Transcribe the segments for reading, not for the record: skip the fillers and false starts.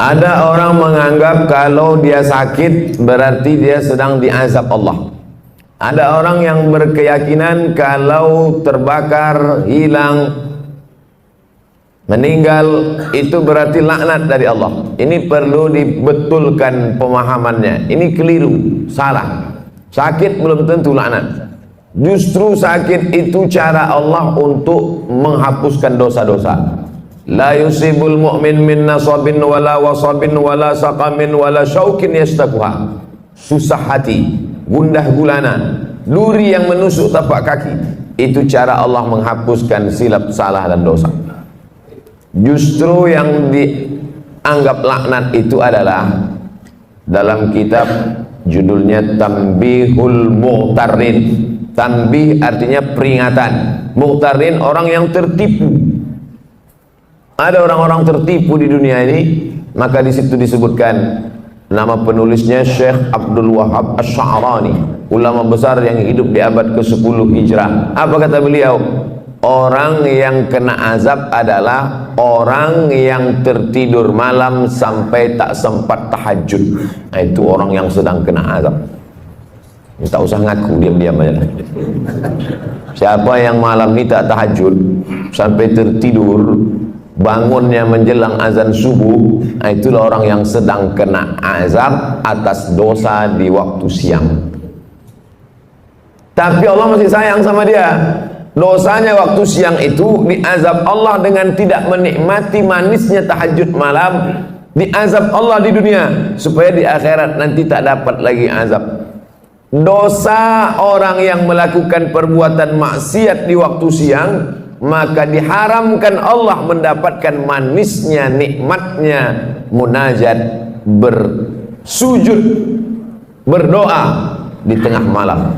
Ada orang menganggap kalau dia sakit berarti dia sedang diazab Allah. Ada orang yang berkeyakinan kalau terbakar, hilang, meninggal itu berarti laknat dari Allah. Ini perlu dibetulkan pemahamannya. Ini keliru, salah. Sakit belum tentu laknat. Justru sakit itu cara Allah untuk menghapuskan dosa-dosa. La yusibul mu'min min nasabin wala wasabin wala saqamin wala syaukin yastaquha. Susah hati, gundah gulana, duri yang menusuk tapak kaki. Itu cara Allah menghapuskan silap, salah dan dosa. Justru yang dianggap laknat itu adalah dalam kitab judulnya Tanbihul Mughtarrin. Tanbih artinya peringatan, Mughtarrin orang yang tertipu. Ada orang-orang tertipu di dunia ini, maka di situ disebutkan nama penulisnya Syekh Abdul Wahab Asy'arani, ulama besar yang hidup di abad ke-10 Hijrah. Apa kata beliau? Orang yang kena azab adalah orang yang tertidur malam sampai tak sempat tahajud. Nah, itu orang yang sedang kena azab. Tak usah ngaku, diam-diam aja. Siapa yang malam ini tak tahajud sampai tertidur, bangunnya menjelang azan subuh, nah itulah orang yang sedang kena azab atas dosa di waktu siang. Tapi Allah masih sayang sama dia. Dosanya waktu siang itu diazab Allah dengan tidak menikmati manisnya tahajud malam, diazab Allah di dunia supaya di akhirat nanti tak dapat lagi azab. Dosa orang yang melakukan perbuatan maksiat di waktu siang, maka diharamkan Allah mendapatkan manisnya, nikmatnya munajat, bersujud, berdoa di tengah malam.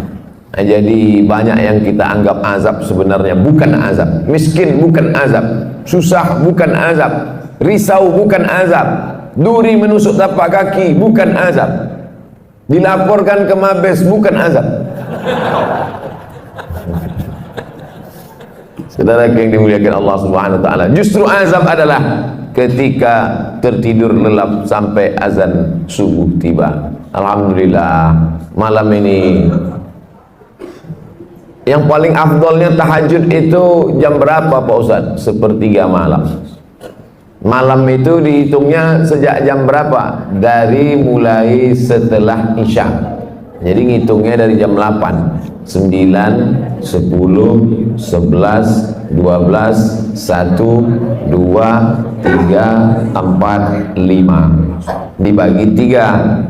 Nah, jadi banyak yang kita anggap azab sebenarnya bukan azab. Miskin bukan azab, susah bukan azab, risau bukan azab, duri menusuk tapak kaki bukan azab, dilaporkan ke Mabes bukan azab. Saudara yang dimuliakan Allah Subhanahu wa taala, justru azab adalah ketika tertidur lelap sampai azan subuh tiba. Alhamdulillah, malam ini yang paling afdolnya tahajud itu jam berapa Pak Ustaz? Sepertiga malam. Malam itu dihitungnya sejak jam berapa? Dari mulai setelah Isya. Jadi ngitungnya dari jam 8, 9, 10, 11, 12, 1, 2, 3, 4, 5. Dibagi 3.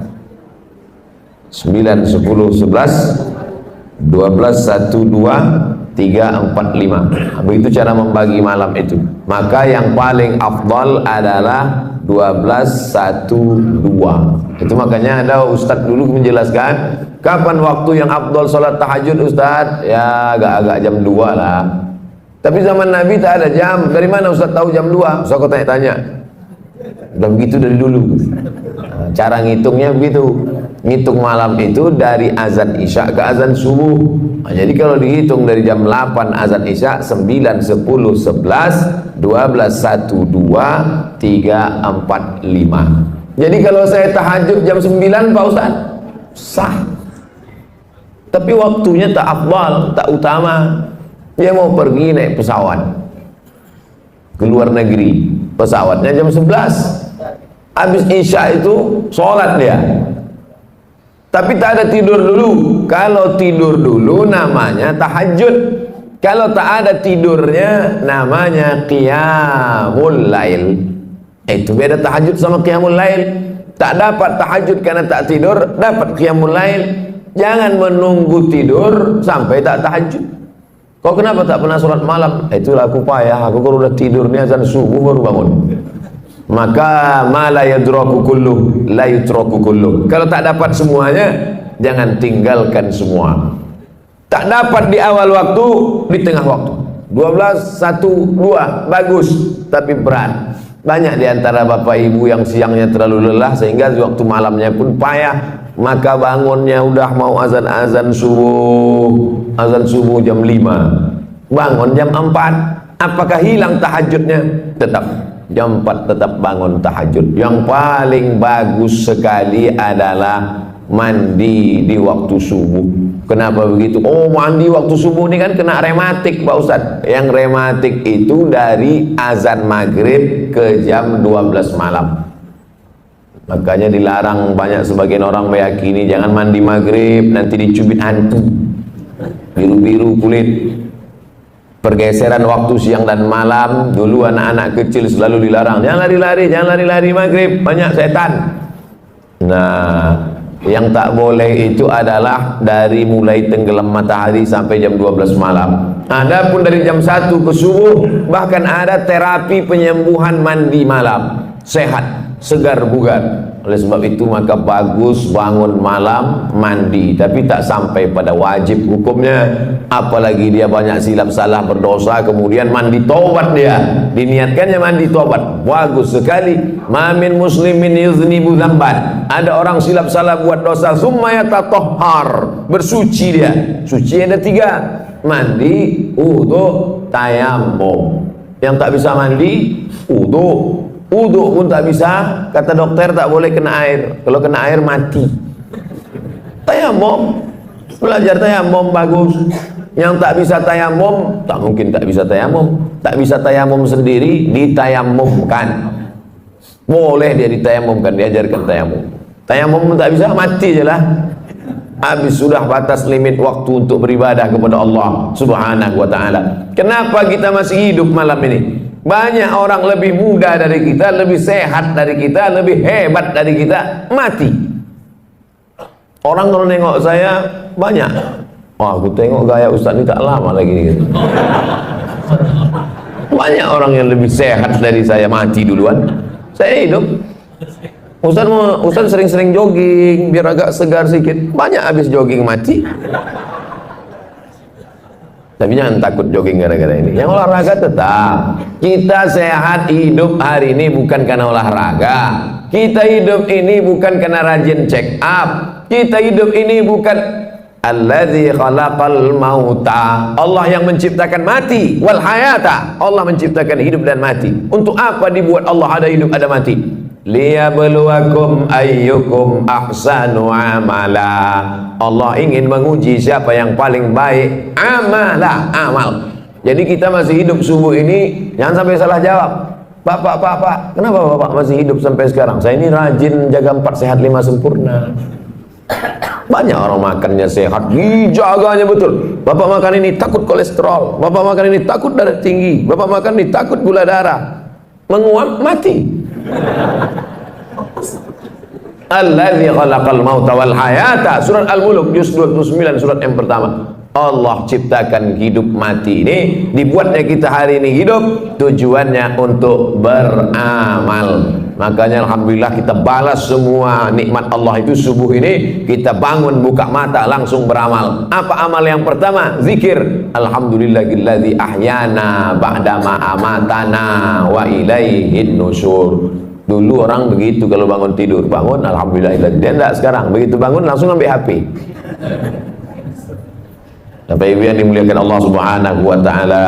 9, 10, 11, 12, 1, 2, 3, 4, 5. Begitu cara membagi malam itu. Maka yang paling afdal adalah 12, 1, 2. Itu makanya ada Ustadz dulu menjelaskan kapan waktu yang afdal sholat tahajud Ustadz? Ya agak-agak jam 2 lah. Tapi zaman Nabi tak ada jam. Dari mana Ustadz tahu jam 2? So aku tanya-tanya. Udah begitu dari dulu. Cara ngitungnya begitu. Ngitung malam itu dari azan Isya ke azan subuh. Nah, jadi kalau dihitung dari jam 8 azan Isya, 9, 10, 11, 12, 1, 2, 3, 4, 5. Jadi kalau saya tahajud jam 9 Pak Ustaz, sah. Tapi waktunya tak afdal, tak utama. Dia mau pergi naik pesawat ke luar negeri, pesawatnya jam 11. Habis Isya itu sholat dia. Tapi tak ada tidur dulu. Kalau tidur dulu namanya tahajud. Kalau tak ada tidurnya namanya qiyamul lail. Itu beda tahajud sama qiyamul lail. Tak dapat tahajud karena tak tidur, dapat qiyamul lail. Jangan menunggu tidur sampai tak tahajud. Kau kenapa tak pernah sholat malam? Itulah aku payah. Aku kalau udah tidur nih azan subuh baru bangun. Maka ma la yadraku kulluh la yutraku kulluh. Kalau tak dapat semuanya, jangan tinggalkan semua. Tak dapat di awal waktu, di tengah waktu. 12, 1, 2 bagus, tapi berat. Banyak di antara bapak ibu yang siangnya terlalu lelah sehingga waktu malamnya pun payah. Maka bangunnya udah mau azan subuh jam 5. Bangun jam 4. Apakah hilang tahajudnya? Tetap. jam 4 tetap bangun tahajud. Yang paling bagus sekali adalah mandi di waktu subuh. Kenapa begitu? Oh, mandi waktu subuh ini kan kena rematik Pak Ustadz. Yang rematik itu dari azan maghrib ke jam 12 malam. Makanya dilarang, banyak sebagian orang meyakini jangan mandi maghrib, nanti dicubit hantu, biru-biru kulit. Pergeseran waktu siang dan malam. Dulu anak-anak kecil selalu dilarang, jangan lari-lari, jangan lari-lari maghrib, banyak setan. Nah, yang tak boleh itu adalah dari mulai tenggelam matahari sampai jam 12 malam. Adapun dari jam 1 ke subuh, bahkan ada terapi penyembuhan mandi malam. Sehat, segar bugar. Oleh sebab itu maka bagus bangun malam mandi, tapi tak sampai pada wajib hukumnya. Apalagi dia banyak silap salah berdosa kemudian mandi taubat, dia diniatkannya mandi taubat, bagus sekali. Ma min muslimin yuznibu dzamban, ada orang silap salah buat dosa, summa yatatahhar, bersuci dia. Suci ada 3, mandi, wudu, tayammum. Yang tak bisa mandi, wudu. Wudu pun tak bisa, kata dokter tak boleh kena air. Kalau kena air mati. Tayamum, belajar tayamum bagus. Yang tak bisa tayamum, tak mungkin tak bisa tayamum. Tak bisa tayamum sendiri, ditayamumkan. Boleh dia ditayamumkan, diajarkan tayamum. Tayamum pun tak bisa, mati je lah. Habis sudah batas limit waktu untuk beribadah kepada Allah Subhanahu wa ta'ala. Kenapa kita masih hidup malam ini? Banyak orang lebih muda dari kita, lebih sehat dari kita, lebih hebat dari kita, mati. Orang kalau nengok saya banyak, wah aku tengok gaya Ustaz ini tak lama lagi gitu. Banyak orang yang lebih sehat dari saya mati duluan, saya hidup. Ustaz sering-sering jogging biar agak segar sedikit, banyak habis jogging mati. Tapi jangan takut jogging gara-gara ini. Yang olahraga tetap. Kita sehat hidup hari ini bukan karena olahraga. Kita hidup ini bukan karena rajin check up. Kita hidup ini bukan alladzi khalaqal mauta. Allah yang menciptakan mati wal hayata. Allah menciptakan hidup dan mati. Untuk apa dibuat Allah ada hidup ada mati? Liyabluwakum ayyukum ahsanu amala. Allah ingin menguji siapa yang paling baik amal. Jadi kita masih hidup subuh ini, jangan sampai salah jawab. Pak, kenapa Bapak masih hidup sampai sekarang? Saya ini rajin jaga 4 sehat 5 sempurna. Banyak orang makannya sehat, dijaganya betul. Bapak makan ini takut kolesterol, Bapak makan ini takut darah tinggi, Bapak makan ini takut gula darah, menguap mati. Alladzi khalaqal mauta wal hayata, surat Al-Mulk juz 29 surat yang pertama. Allah ciptakan hidup mati ini, dibuatnya kita hari ini hidup, tujuannya untuk beramal. Makanya alhamdulillah kita balas semua nikmat Allah itu subuh ini, kita bangun buka mata langsung beramal. Apa amal yang pertama? Zikir. Alhamdulillahilladzi ahyana ba'dama amatana wa ilaihin nusyur. Dulu orang begitu kalau bangun tidur, bangun alhamdulillah. Dia enggak sekarang, begitu bangun langsung ambil HP. Bapak Ibu yang dimuliakan Allah Subhanahu wa taala.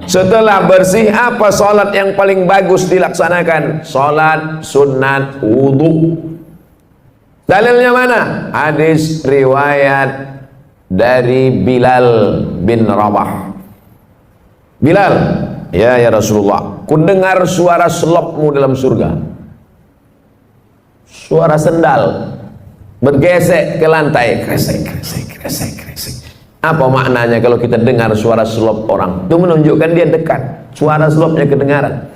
Setelah bersih, apa salat yang paling bagus dilaksanakan? Salat sunat wudu. Dalilnya mana? Hadis riwayat dari Bilal bin Rabah. Bilal, ya Rasulullah, ku dengar suara selopmu dalam surga. Suara sendal bergesek ke lantai, kresek. Apa maknanya kalau kita dengar suara selop orang? Itu menunjukkan dia dekat, suara selopnya kedengaran.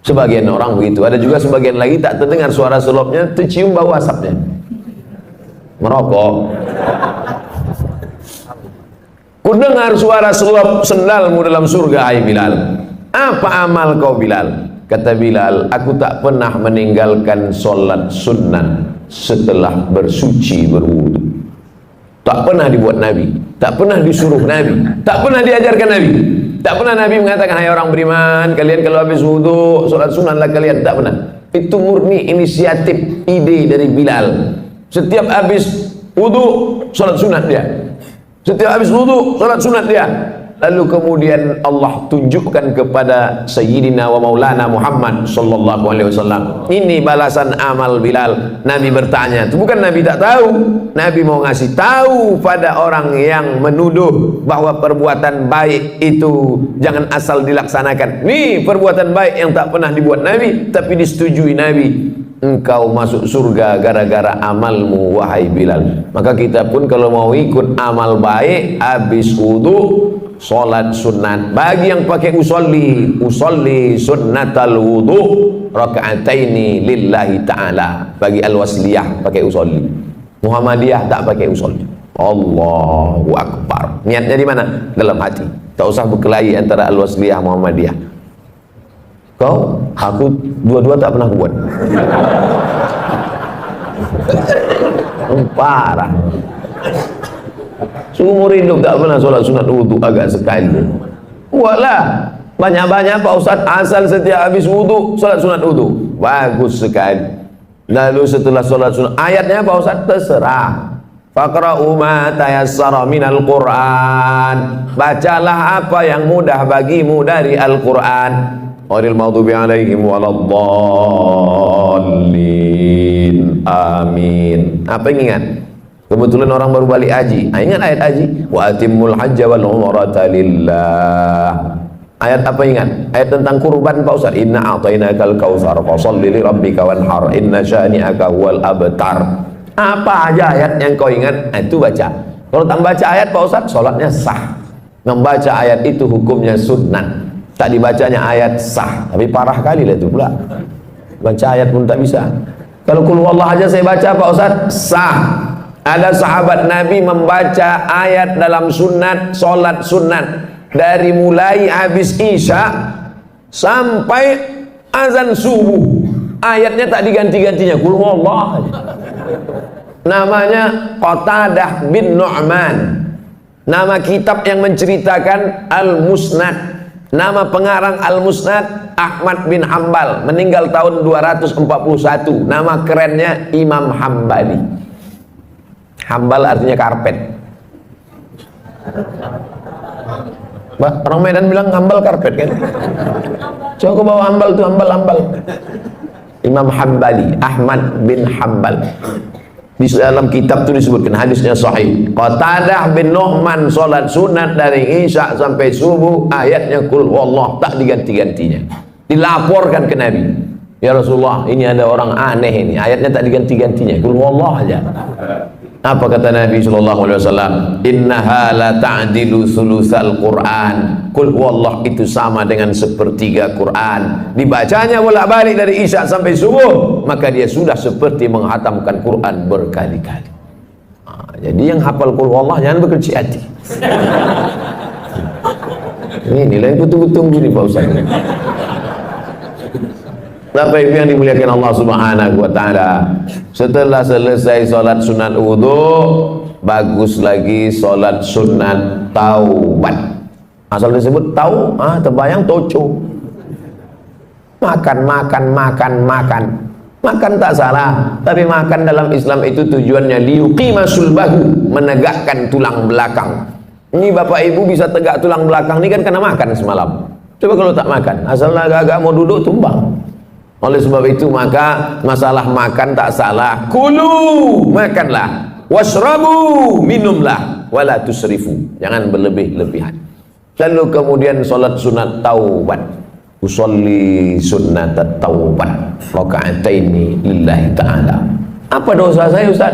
Sebagian orang begitu, ada juga sebagian lagi tak terdengar suara selopnya, tercium bau asapnya. Merokok. Ku dengar suara selop sendalmu dalam surga, hai Bilal. Apa amal kau Bilal? Kata Bilal, aku tak pernah meninggalkan solat sunnah setelah bersuci berwudu. Tak pernah dibuat Nabi, tak pernah disuruh Nabi, tak pernah diajarkan Nabi, tak pernah Nabi mengatakan, hai orang beriman, kalian kalau habis wudu sholat sunatlah kalian, tak pernah. Itu murni inisiatif, ide dari Bilal. Setiap habis wudu sholat sunat dia, setiap habis wudu sholat sunat dia. Lalu kemudian Allah tunjukkan kepada Sayyidina wa Maulana Muhammad sallallahu alaihi wasallam, ini balasan amal Bilal. Nabi bertanya, itu bukan Nabi tak tahu, Nabi mau ngasih tahu pada orang yang menuduh bahwa perbuatan baik itu jangan asal dilaksanakan. Nih perbuatan baik yang tak pernah dibuat Nabi tapi disetujui Nabi. Engkau masuk surga gara-gara amalmu wahai Bilal. Maka kita pun kalau mau ikut amal baik, habis wudu sholat sunat. Bagi yang pakai usolli sunnatal wudu raka'ataini lillahi ta'ala. Bagi al-wasliyah pakai usolli, Muhammadiyah tak pakai usolli. Allahu Akbar. Niatnya di mana? Dalam hati. Tak usah berkelahi antara al-wasliyah Muhammadiyah. Kau, aku dua-dua tak pernah buat. Parah. Seumur hidup tak pernah sholat sunat wudu agak sekali. Buatlah banyak-banyak Pak Ustaz, asal setiap habis wudu sholat sunat wudu. Bagus sekali. Lalu setelah sholat sunat, ayatnya Pak Ustaz terserah. Faqra'u ma tayassara minal Qur'an. Bacalah apa yang mudah bagimu dari Al-Quran. Ghairil maghdubi alaihim waladdallin. Amin. Apa yang ingat? Kebetulan orang baru balik haji. Ingat ayat haji? Wa atimmul hajja wal umrata lillah. Ayat apa ingat? Ayat tentang kurban Pak Ustaz. Inna a'tainakal kautsar fasholli li rabbika wanhar inna syani'aka huwal abtar. Apa aja ayat yang kau ingat? Itu baca. Kalau tak baca ayat Pak Ustaz, sholatnya sah. Membaca ayat itu hukumnya sunnah. Tak dibacanya ayat sah, tapi parah kali lah itu pula. Baca ayat pun tak bisa. Kalau qul huwallah aja saya baca Pak Ustaz, sah. Ada sahabat Nabi membaca ayat dalam sunat, solat sunat, dari mulai habis isya sampai azan subuh. Ayatnya tak diganti-gantinya, qul huwallah aja. Namanya Qatadah bin Nu'man. Nama kitab yang menceritakan Al-Musnad. Nama pengarang Al-Musnad Ahmad bin Hambal, meninggal tahun 241. Nama kerennya Imam Hambali. Hambal artinya karpet. Orang Medan bilang hambal karpet kan? Coba bawa hambal tuh, hambal. Imam Hambali, Ahmad bin Hambal. Di dalam kitab itu disebutkan, hadisnya sahih. Qatadah bin Nu'man sholat sunat dari isya sampai subuh, ayatnya qul huwallah, tak diganti-gantinya. Dilaporkan ke Nabi, ya Rasulullah, ini ada orang aneh ini, ayatnya tak diganti-gantinya, qul huwallah aja. Apa kata Nabi SAW? Innaha la ta'dilu sulusal Qur'an. Qul huwallah itu sama dengan sepertiga Quran. Dibacanya bolak-balik dari isya sampai subuh, maka dia sudah seperti menghatamkan Quran berkali-kali. Jadi yang hafal qul huwallah jangan berkecil hati. Ini nilai betul-betul begini Pak Ustaz. Bapak Ibu yang dimuliakan Allah Subhanahu wa taala. Setelah selesai sholat sunat wudu, bagus lagi sholat sunat taubat. Asal disebut tau, terbayang toco. Makan. Makan tak salah, tapi makan dalam Islam itu tujuannya liyuqima sulbahu, menegakkan tulang belakang. Ini Bapak Ibu bisa tegak tulang belakang ini kan karena makan semalam. Coba kalau tak makan, asal agak-agak mau duduk tumbang. Oleh sebab itu maka masalah makan tak salah. Kulu, makanlah. Washrabu, minumlah. Wala tusrifu, jangan berlebih-lebihan. Lalu kemudian sholat sunat taubat. Usolli sunnat taubat raka'ataini lillahi ta'ala. Apa dosa saya Ustaz?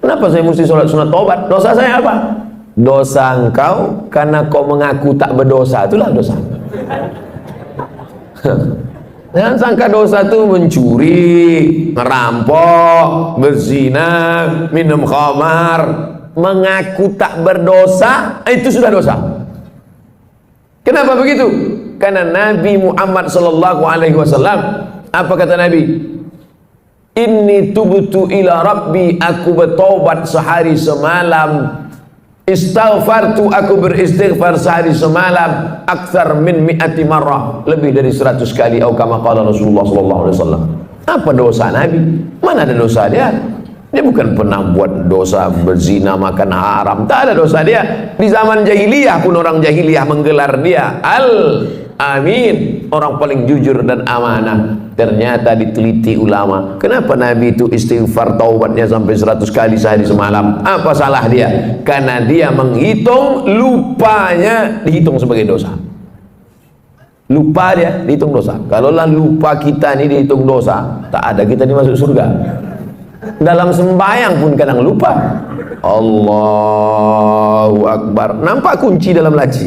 Kenapa saya mesti sholat sunat taubat? Dosa saya apa? Dosa engkau karena kau mengaku tak berdosa, itulah dosa. Jangan sangka dosa itu mencuri, merampok, berzina, minum khamar. Mengaku tak berdosa, itu sudah dosa. Kenapa begitu? Karena Nabi Muhammad SAW, apa kata Nabi? Inni tubtu ila Rabbi, aku bertobat sehari semalam. Istaghfartu, aku beristighfar sehari semalam akthar min mi'ati marrah, lebih dari 100 kali, atau kama qala Rasulullah sallallahu alaihi wasallam. Apa dosa Nabi? Mana ada dosa dia? Dia bukan pernah buat dosa berzina, makan haram. Tak ada dosa dia. Di zaman jahiliyah pun orang jahiliyah menggelar dia Al-Amin, orang paling jujur dan amanah. Ternyata diteliti ulama, kenapa Nabi itu istighfar taubatnya sampai 100 kali sehari semalam? Apa salah dia? Karena dia menghitung lupanya dihitung sebagai dosa. Lupa dia dihitung dosa. Kalaulah lupa kita ini dihitung dosa, tak ada kita dimasuk surga. Dalam sembahyang pun kadang lupa. Allahu Akbar, nampak kunci dalam laci.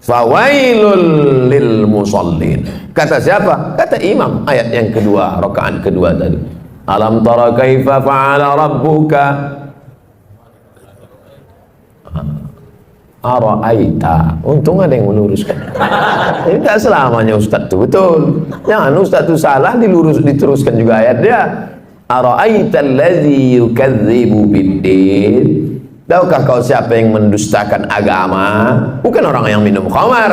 Fawailul lil musallin. Kata siapa? Kata imam. Ayat yang kedua, rakaat kedua tadi. Alam tara kaifa fa'ala rabbuka Ara'aita. Untung ada yang meluruskan. Ini tak selamanya Ustaz itu betul. Jangan Ustaz itu salah diteruskan juga ayat dia. Ara'aita allazi yukadzibu biddin. Tahukah kau siapa yang mendustakan agama? Bukan orang yang minum khamar.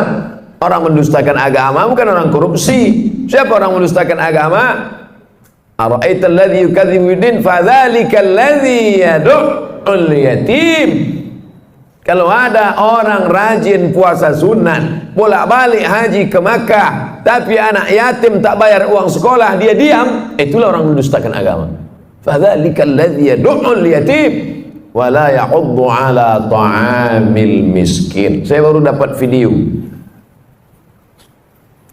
Orang mendustakan agama bukan orang korupsi. Siapa orang mendustakan agama? Ara'aita allazi yukadzibu biddin fadzalika allazi yad'ul yatim. Kalau ada orang rajin puasa sunat, bolak-balik haji ke Makkah, tapi anak yatim tak bayar uang sekolah, dia diam, itulah orang mendustakan agama. Fadzalika alladzi yad'ul yatim wa la ya'uddu 'ala ta'amil miskin. Saya baru dapat video.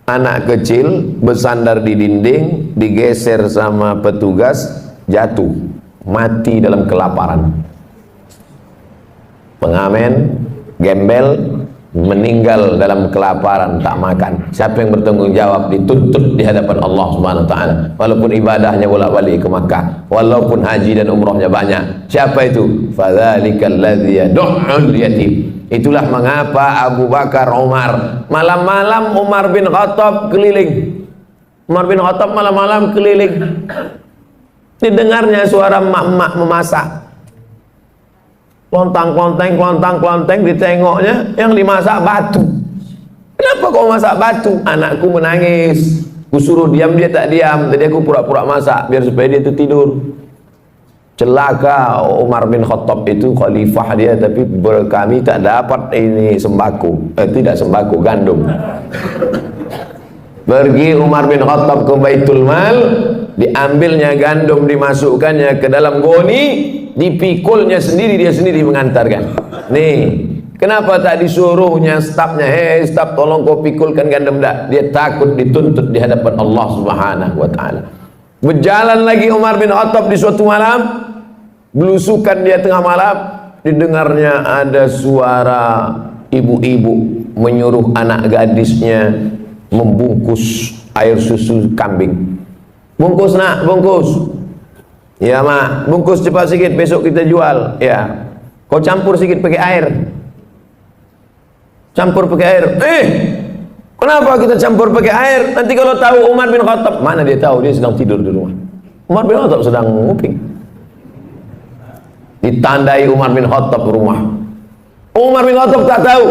Anak kecil bersandar di dinding, digeser sama petugas, jatuh, mati dalam kelaparan. Pengamen, gembel, meninggal dalam kelaparan, tak makan. Siapa yang bertanggung jawab? Dituntut di hadapan Allah Subhanahu wa taala. Walaupun ibadahnya bolak-balik ke Makkah, walaupun haji dan umrahnya banyak. Siapa itu? Fadzalikal ladzi yad'ul yatim. Itulah mengapa Abu Bakar, Umar, malam-malam Umar bin Khattab keliling. Umar bin Khattab malam-malam keliling. Didengarnya suara emak-emak memasak. Klontang-klonteng, ditengoknya yang dimasak batu. Kenapa kau masak batu? Anakku menangis. Ku suruh diam, dia tak diam. Tadi aku pura-pura masak biar supaya dia itu tidur. Celaka Umar bin Khattab itu khalifah dia, tapi kami tak dapat ini sembako. Tidak sembako, gandum. Pergi Umar bin Khattab ke Baitul Mal, diambilnya gandum, dimasukkannya ke dalam goni, dipikulnya sendiri, dia sendiri mengantarkan. Nih, kenapa tak disuruhnya stafnya, hei staf tolong kau pikulkan gandum dah. Dia takut dituntut di hadapan Allah Subhanahu wa taala. Berjalan lagi Umar bin Khattab di suatu malam, belusukan dia tengah malam, didengarnya ada suara ibu-ibu menyuruh anak gadisnya membungkus air susu kambing. Bungkus nak, bungkus. Ya mak, bungkus cepat sikit, besok kita jual. Ya, kau campur sikit pakai air. Campur pakai air. Kenapa kita campur pakai air? Nanti kalau tahu Umar bin Khattab, mana dia tahu, dia sedang tidur di rumah. Umar bin Khattab sedang nguping. Ditandai Umar bin Khattab rumah. Umar bin Khattab tak tahu.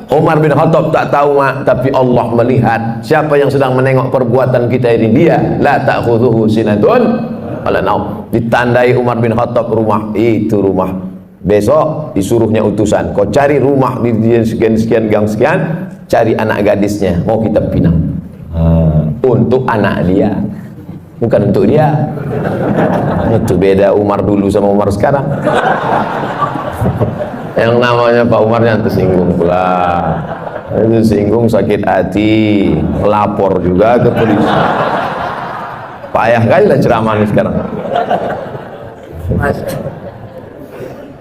Umar bin Khattab tak tahu mak, tapi Allah melihat. Siapa yang sedang menengok perbuatan kita ini? Dia. La ta'khudhuhu sinatun wala naum. Ditandai Umar bin Khattab rumah. Itu rumah. Besok disuruhnya utusan, kau cari rumah di sekian-sekian gang sekian, cari anak gadisnya, mau kita pinang. Untuk anak dia, bukan untuk dia. Itu beda Umar dulu sama Umar sekarang. Yang namanya Pak Umar yang tersinggung pula. Itu singgung, sakit hati, lapor juga ke polisi. Payah kali lah ceramah ini sekarang.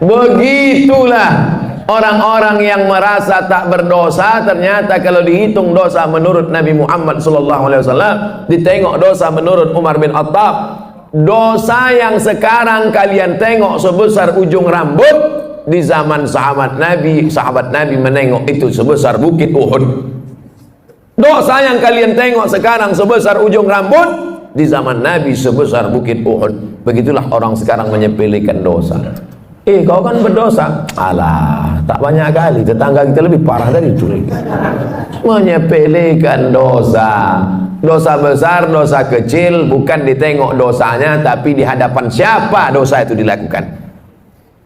Begitulah orang-orang yang merasa tak berdosa, ternyata kalau dihitung dosa menurut Nabi Muhammad SAW, ditengok dosa menurut Umar bin Khattab, dosa yang sekarang kalian tengok sebesar ujung rambut, di zaman sahabat Nabi menengok itu sebesar bukit Uhud. Dosa yang kalian tengok sekarang sebesar ujung rambut, di zaman Nabi sebesar bukit Uhud. Begitulah orang sekarang menyepelekan dosa. Kau kan berdosa. Alah, tak banyak kali, tetangga kita lebih parah dari curi. Menyepelekan dosa. Dosa besar, dosa kecil, bukan ditengok dosanya, tapi di hadapan siapa dosa itu dilakukan.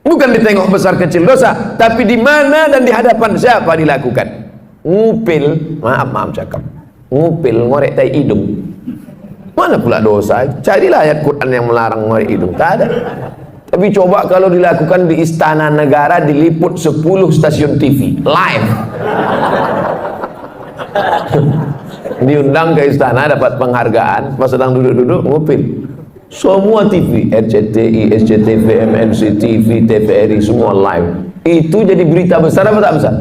Bukan ditengok besar kecil dosa, tapi di mana dan di hadapan siapa dilakukan. Ngupil, maaf cakap, ngupil ngorek tai hidung, mana pula dosa? Carilah ayat Quran yang melarang ngorek hidung, tak ada. Tapi coba kalau dilakukan di istana negara, diliput 10 stasiun TV live. Diundang ke istana, dapat penghargaan, pas sedang duduk-duduk ngupil. Semua TV, RCTI, SCTV, MNC TV, TVRI, semua live. Itu jadi berita besar apa tak besar?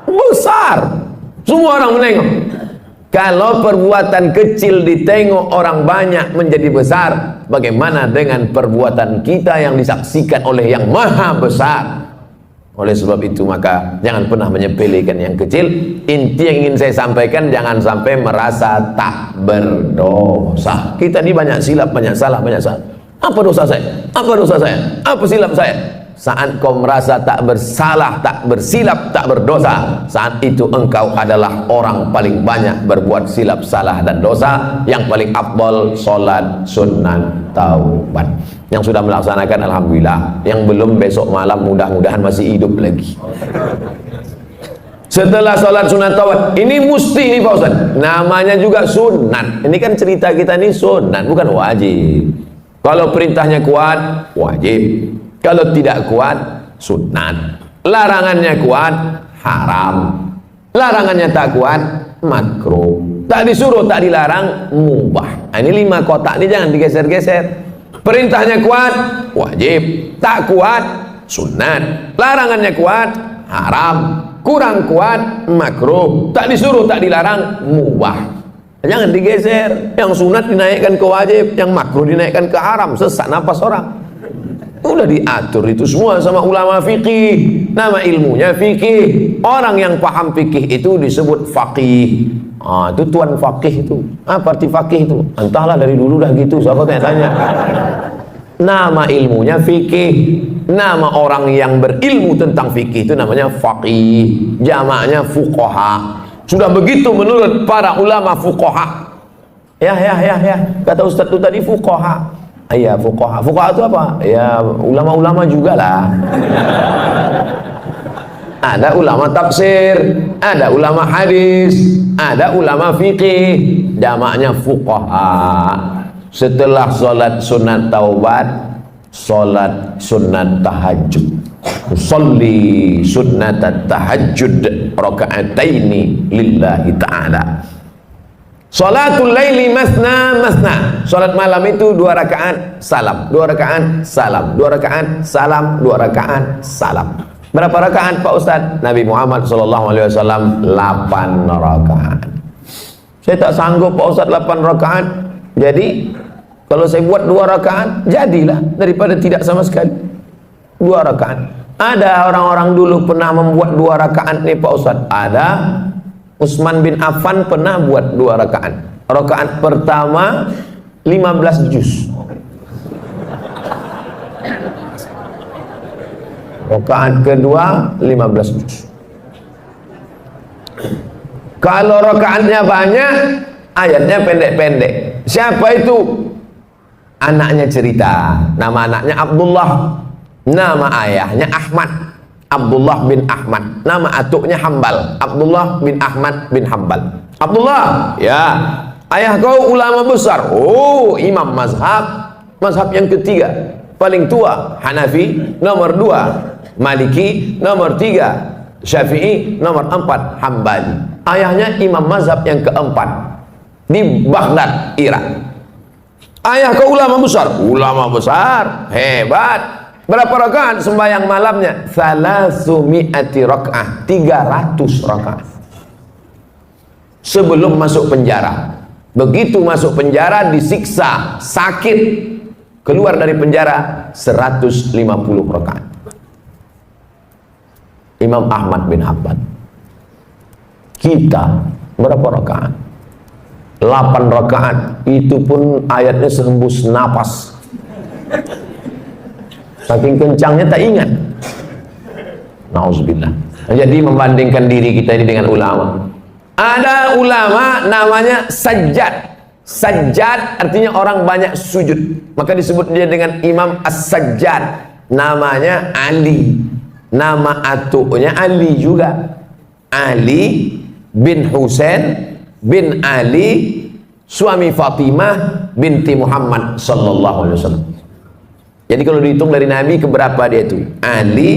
Besar. Semua orang menengok. Kalau perbuatan kecil ditengok orang banyak menjadi besar, bagaimana dengan perbuatan kita yang disaksikan oleh yang maha besar? Oleh sebab itu maka jangan pernah menyepelekan yang kecil. Inti yang ingin saya sampaikan, jangan sampai merasa tak berdosa. Kita ini banyak silap, banyak salah, banyak salah. Apa dosa saya? Apa dosa saya? Apa silap saya? Saat kau merasa tak bersalah, tak bersilap, tak berdosa, saat itu engkau adalah orang paling banyak berbuat silap, salah dan dosa. Yang paling afdal solat sunat taubat. Yang sudah melaksanakan alhamdulillah, yang belum besok malam mudah-mudahan masih hidup lagi. Setelah sholat sunat taubat, ini mesti nih Pak Ustaz, namanya juga sunat. Ini kan cerita kita ini sunat, bukan wajib. Kalau perintahnya kuat, wajib. Kalau tidak kuat, sunat. Larangannya kuat, haram. Larangannya tak kuat, makruh. Tak disuruh, tak dilarang, mubah. Nah, ini 5 kotak ini jangan digeser-geser. Perintahnya kuat, wajib. Tak kuat, sunat. Larangannya kuat, haram. Kurang kuat, makruh. Tak disuruh, tak dilarang, mubah. Jangan digeser. Yang sunat dinaikkan ke wajib, yang makruh dinaikkan ke haram. Sesak napas orang. Udah diatur itu semua sama ulama fikih. Nama ilmunya fikih. Orang yang paham fikih itu disebut faqih. Itu tuan faqih itu. Apa arti faqih itu? Entahlah, dari dulu dah gitu, siapa tanya-tanya. Nama ilmunya fikih. Nama orang yang berilmu tentang fikih itu namanya faqih. Jamaknya fuqaha. Sudah begitu menurut para ulama fuqaha. Ya. Kata Ustaz itu tadi fuqaha. Iya, fuqaha. Fuqaha itu apa? Ya, ulama-ulama juga lah. Ada ulama tafsir, ada ulama hadis, ada ulama fikih. Jamaknya fuqaha. Setelah sholat sunat taubat, sholat sunat tahajud. Usolli sunat tahajud raka'ataini lillahi ta'ala. Sholatul laili masna masna. Sholat malam itu 2 rakaat salam, 2 rakaat salam, 2 rakaat salam, 2 rakaat salam. Berapa rakaat Pak Ustaz? Nabi Muhammad SAW 8 rakaat. Saya tak sanggup Pak Ustaz 8 rakaat. Jadi kalau saya buat 2 rakaat, jadilah daripada tidak sama sekali. 2 rakaat. Ada orang-orang dulu pernah membuat 2 rakaat nih Pak Ustaz. Ada. Utsman bin Affan pernah buat 2 rakaat. Rakaat pertama 15 juz. Rakaat kedua 15 juz. Kalau rakaatnya banyak, ayatnya pendek-pendek. Siapa itu? Anaknya cerita. Nama anaknya Abdullah. Nama ayahnya Ahmad. Abdullah bin Ahmad. Nama atuknya Hambal. Abdullah bin Ahmad bin Hambal. Abdullah, ya, ayah kau ulama besar. Oh, imam mazhab. Mazhab yang ketiga, paling tua, Hanafi. Nomor 2, Maliki. Nomor 3, Syafi'i. Nomor 4, Hambali. Ayahnya imam mazhab yang keempat di Baghdad, Irak. Ayah kau ulama besar. Ulama besar, hebat. Berapa rakaat sembahyang malamnya? 300 rakaat, 300 rakaat. Sebelum masuk penjara. Begitu masuk penjara disiksa, sakit. Keluar dari penjara 150 rakaat. Imam Ahmad bin Hanbal. Kita berapa rakaat? 8 rakaat. Itu pun ayatnya sehembus napas. Saking kencangnya tak ingat. Nauzubillah. Jadi membandingkan diri kita ini dengan ulama. Ada ulama namanya Sajjad. Sajjad artinya orang banyak sujud, maka disebut dia dengan Imam As-Sajjad. Namanya Ali, nama atuknya Ali juga, Ali bin Husain bin Ali, suami Fatimah binti Muhammad sallallahu alaihi wasallam. Jadi kalau dihitung dari Nabi keberapa dia itu? Ali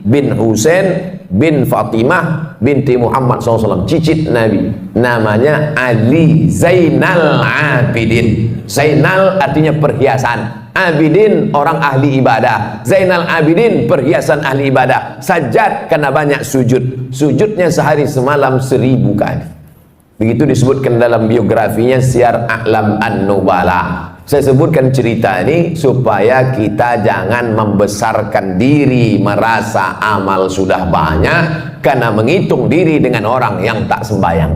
bin Husain bin Fatimah binti Muhammad SAW, cicit Nabi. Namanya Ali Zainal Abidin. Zainal artinya perhiasan, Abidin orang ahli ibadah. Zainal Abidin perhiasan ahli ibadah. Sajjad karena banyak sujud, sujudnya sehari semalam 1000 kali. Begitu disebutkan dalam biografinya Syiar A'lam An-Nubala. Saya sebutkan cerita ini supaya kita jangan membesarkan diri, merasa amal sudah banyak karena menghitung diri dengan orang yang tak sembahyang.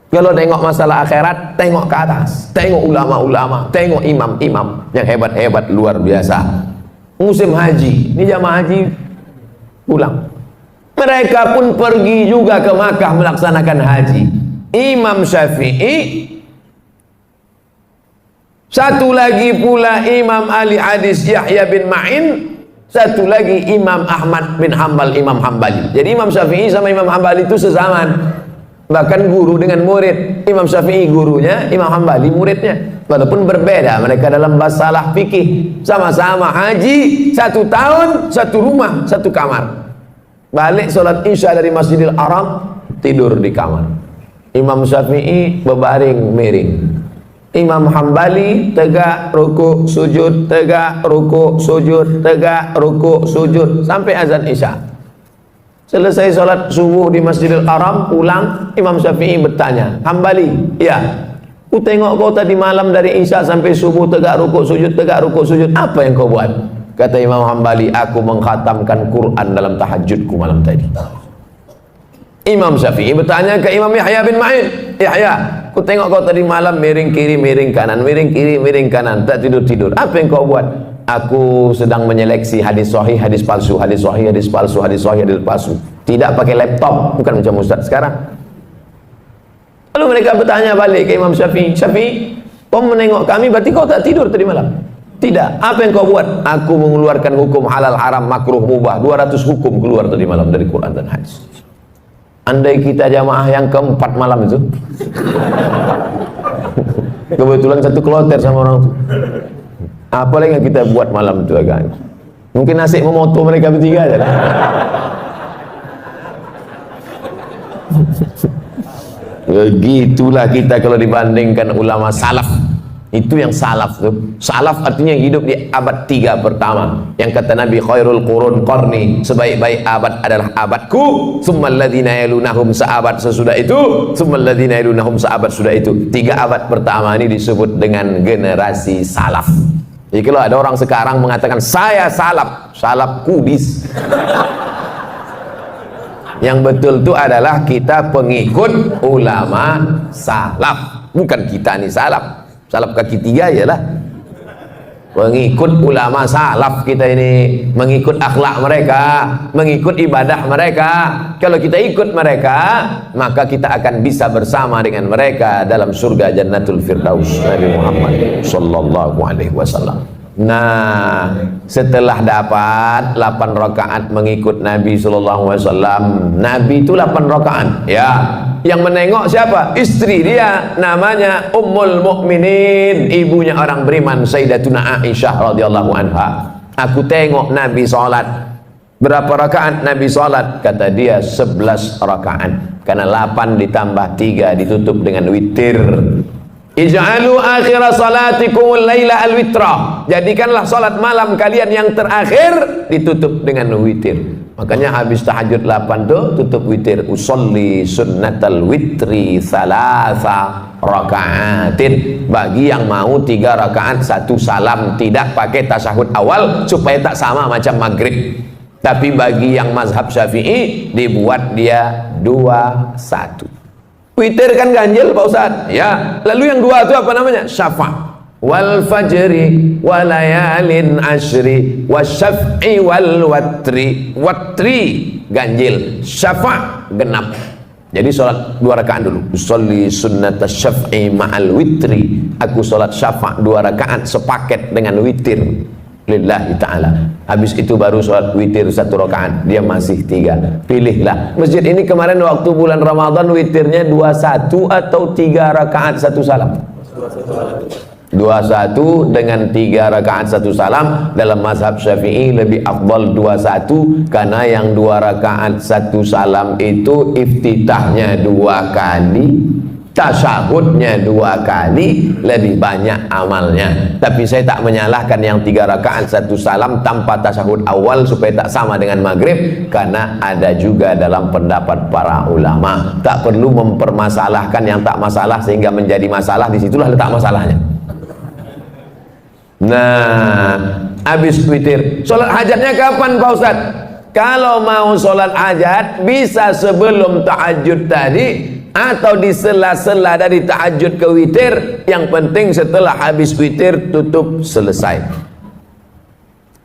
Kalau tengok masalah akhirat, tengok ke atas, tengok ulama-ulama, tengok imam-imam yang hebat-hebat luar biasa. Musim haji, ini jamaah haji pulang, mereka pun pergi juga ke Makkah melaksanakan haji. Imam Syafi'i, satu lagi pula Imam Ali Hadis Yahya bin Ma'in, satu lagi Imam Ahmad bin Hanbal, Imam Hambali. Jadi Imam Syafi'i sama Imam Hambali itu sezaman, bahkan guru dengan murid. Imam Syafi'i gurunya, Imam Hambali muridnya, walaupun berbeda mereka dalam masalah fikih. Sama-sama haji, 1 tahun, 1 rumah, 1 kamar. Balik sholat isya dari Masjidil Haram, tidur di kamar. Imam Syafi'i berbaring miring, Imam Hambali tegak rukuk sujud, tegak rukuk sujud, tegak rukuk sujud sampai azan isya. Selesai sholat subuh di Masjidil Haram, pulang, Imam Syafi'i bertanya, Hambali, ya, ku tengok kau tadi malam dari isya sampai subuh tegak rukuk sujud, tegak rukuk sujud, apa yang kau buat? Kata Imam Hambali, aku mengkhatamkan Quran dalam tahajudku malam tadi. Imam Syafi'i bertanya ke Imam Yahya bin Ma'in, Yahya, ku tengok kau tadi malam miring kiri, miring kanan, miring kiri, miring kanan, tak tidur-tidur. Apa yang kau buat? Aku sedang menyeleksi hadis sahih, hadis palsu, hadis sahih, hadis palsu, hadis sahih, hadis palsu. Tidak pakai laptop, bukan macam Ustaz sekarang. Lalu mereka bertanya balik ke Imam Syafi'i, Syafi'i, kau menengok kami berarti kau tak tidur tadi malam? Tidak. Apa yang kau buat? Aku mengeluarkan hukum halal, haram, makruh, mubah, 200 hukum keluar tadi malam dari Quran dan hadis. Andai kita jamaah yang keempat malam itu, kebetulan satu kloter sama orang itu, apa lagi yang kita buat malam itu agak? Mungkin asik memoto mereka bertiga aja. Begitulah kita kalau dibandingkan ulama salaf. Itu yang salaf tuh. Salaf artinya hidup di abad 3 pertama. Yang kata Nabi, khairul qurun qarni, sebaik-baik abad adalah abadku, tsummal ladzina yalunahum, seabad sesudah itu, tsummal ladzina yalunahum, seabad sudah itu. 3 abad pertama ini disebut dengan generasi salaf. Jadi kalau ada orang sekarang mengatakan saya salaf, salaf kudis. Yang betul itu adalah kita pengikut ulama salaf, bukan kita nih salaf. Salaf kaki 3 ialah mengikut ulama salaf kita ini, mengikut akhlak mereka, mengikut ibadah mereka. Kalau kita ikut mereka, maka kita akan bisa bersama dengan mereka dalam surga Jannatul Firdaus. Nabi Muhammad sallallahu alaihi wasallam. Nah, setelah dapat 8 rakaat mengikut Nabi sallallahu alaihi wasallam, Nabi itu 8 rakaat, ya. Yang menengok siapa? Istri dia, namanya Ummul Mukminin, ibunya orang beriman, Sayyidatuna Aisyah radhiyallahu anha. Aku tengok Nabi salat. Berapa rakaat Nabi salat? Kata dia 11 rakaat. Karena 8 ditambah 3 ditutup dengan witir. Ij'alu akhira salatikumul laila al-witra. Jadikanlah salat malam kalian yang terakhir ditutup dengan witir. Makanya habis tahajud 8 tuh tutup witir. Usolli sunnatal witri thalatha raka'atin. Bagi yang mau 3 rakaat 1 salam, tidak pakai tasyahud awal supaya tak sama macam maghrib. Tapi bagi yang mazhab Syafi'i dibuat dia 2-1. Witir kan ganjil Pak Ustaz, ya. Lalu yang 2 itu apa namanya? Syafa' wal fajri walayalin ashri wasyaf'i wal watri. Watri ganjil, syafa' genap. Jadi sholat 2 rakaat dulu. Usolli sunnata syaf'i ma'al witri. Aku sholat syafa' 2 rakaat sepaket dengan witir lillahi ta'ala. Habis itu baru sholat witir 1 rakaat. Dia masih 3. Pilihlah. Masjid ini kemarin waktu bulan Ramadan witirnya 21 atau 3 rakaat 1 salam. 21 dengan 3 rakaat 1 salam. Dalam mazhab Syafi'i lebih afdal 21, karena yang 2 rakaat 1 salam itu iftitahnya 2 kali, tasyahudnya 2 kali, lebih banyak amalnya. Tapi saya tak menyalahkan yang 3 rakaat 1 salam tanpa tasyahud awal supaya tak sama dengan maghrib, karena ada juga dalam pendapat para ulama. Tak perlu mempermasalahkan yang tak masalah sehingga menjadi masalah. Disitulah letak masalahnya. Nah, habis witir, sholat hajatnya kapan Pak Ustadz? Kalau mau sholat hajat bisa sebelum tahajud tadi atau di sela-sela dari tahajud ke witir. Yang penting setelah habis witir tutup, selesai.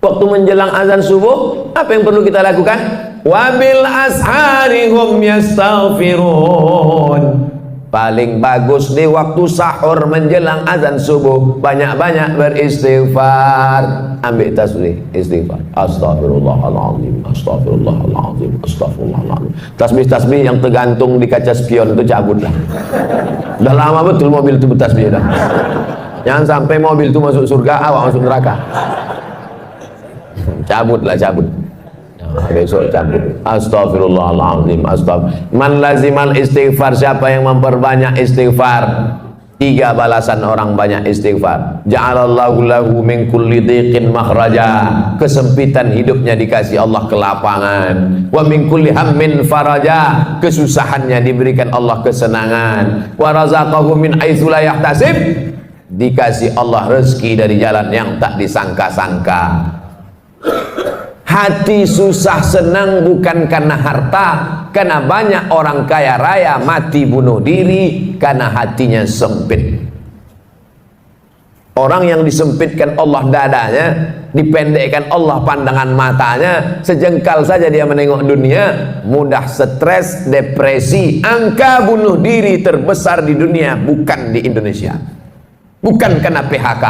Waktu menjelang azan subuh, apa yang perlu kita lakukan? Wabil ashari hum yastaghfirun. Paling bagus di waktu sahur menjelang azan subuh banyak-banyak beristighfar. Ambil tasbih, istighfar. Astaghfirullahaladzim, astaghfirullahaladzim, astaghfirullahaladzim. Tasbih-tasbih yang tergantung di kaca spion itu cabutlah. Udah lama betul mobil itu bertasbih dah. Jangan sampai mobil itu masuk surga, awak masuk neraka. Cabutlah, cabut. Besok cabut. Astaghfirullahaladzim, astaghfirullah. Man lazimal istighfar, siapa yang memperbanyak istighfar, 3 balasan orang banyak istighfar. Ja'alallahu lahu min kulli dhiqin makhraja. Kesempitan hidupnya dikasih Allah kelapangan. Wa min kulli hammin faraja. Kesusahannya diberikan Allah kesenangan. Wa razaqahu min haitsu la yahtasib. Dikasih Allah rezeki dari jalan yang tak disangka-sangka. Hati susah senang bukan karena harta, karena banyak orang kaya raya mati bunuh diri karena hatinya sempit. Orang yang disempitkan Allah dadanya, dipendekkan Allah pandangan matanya, sejengkal saja dia menengok dunia, mudah stres, depresi. Angka bunuh diri terbesar di dunia bukan di Indonesia, bukan karena PHK,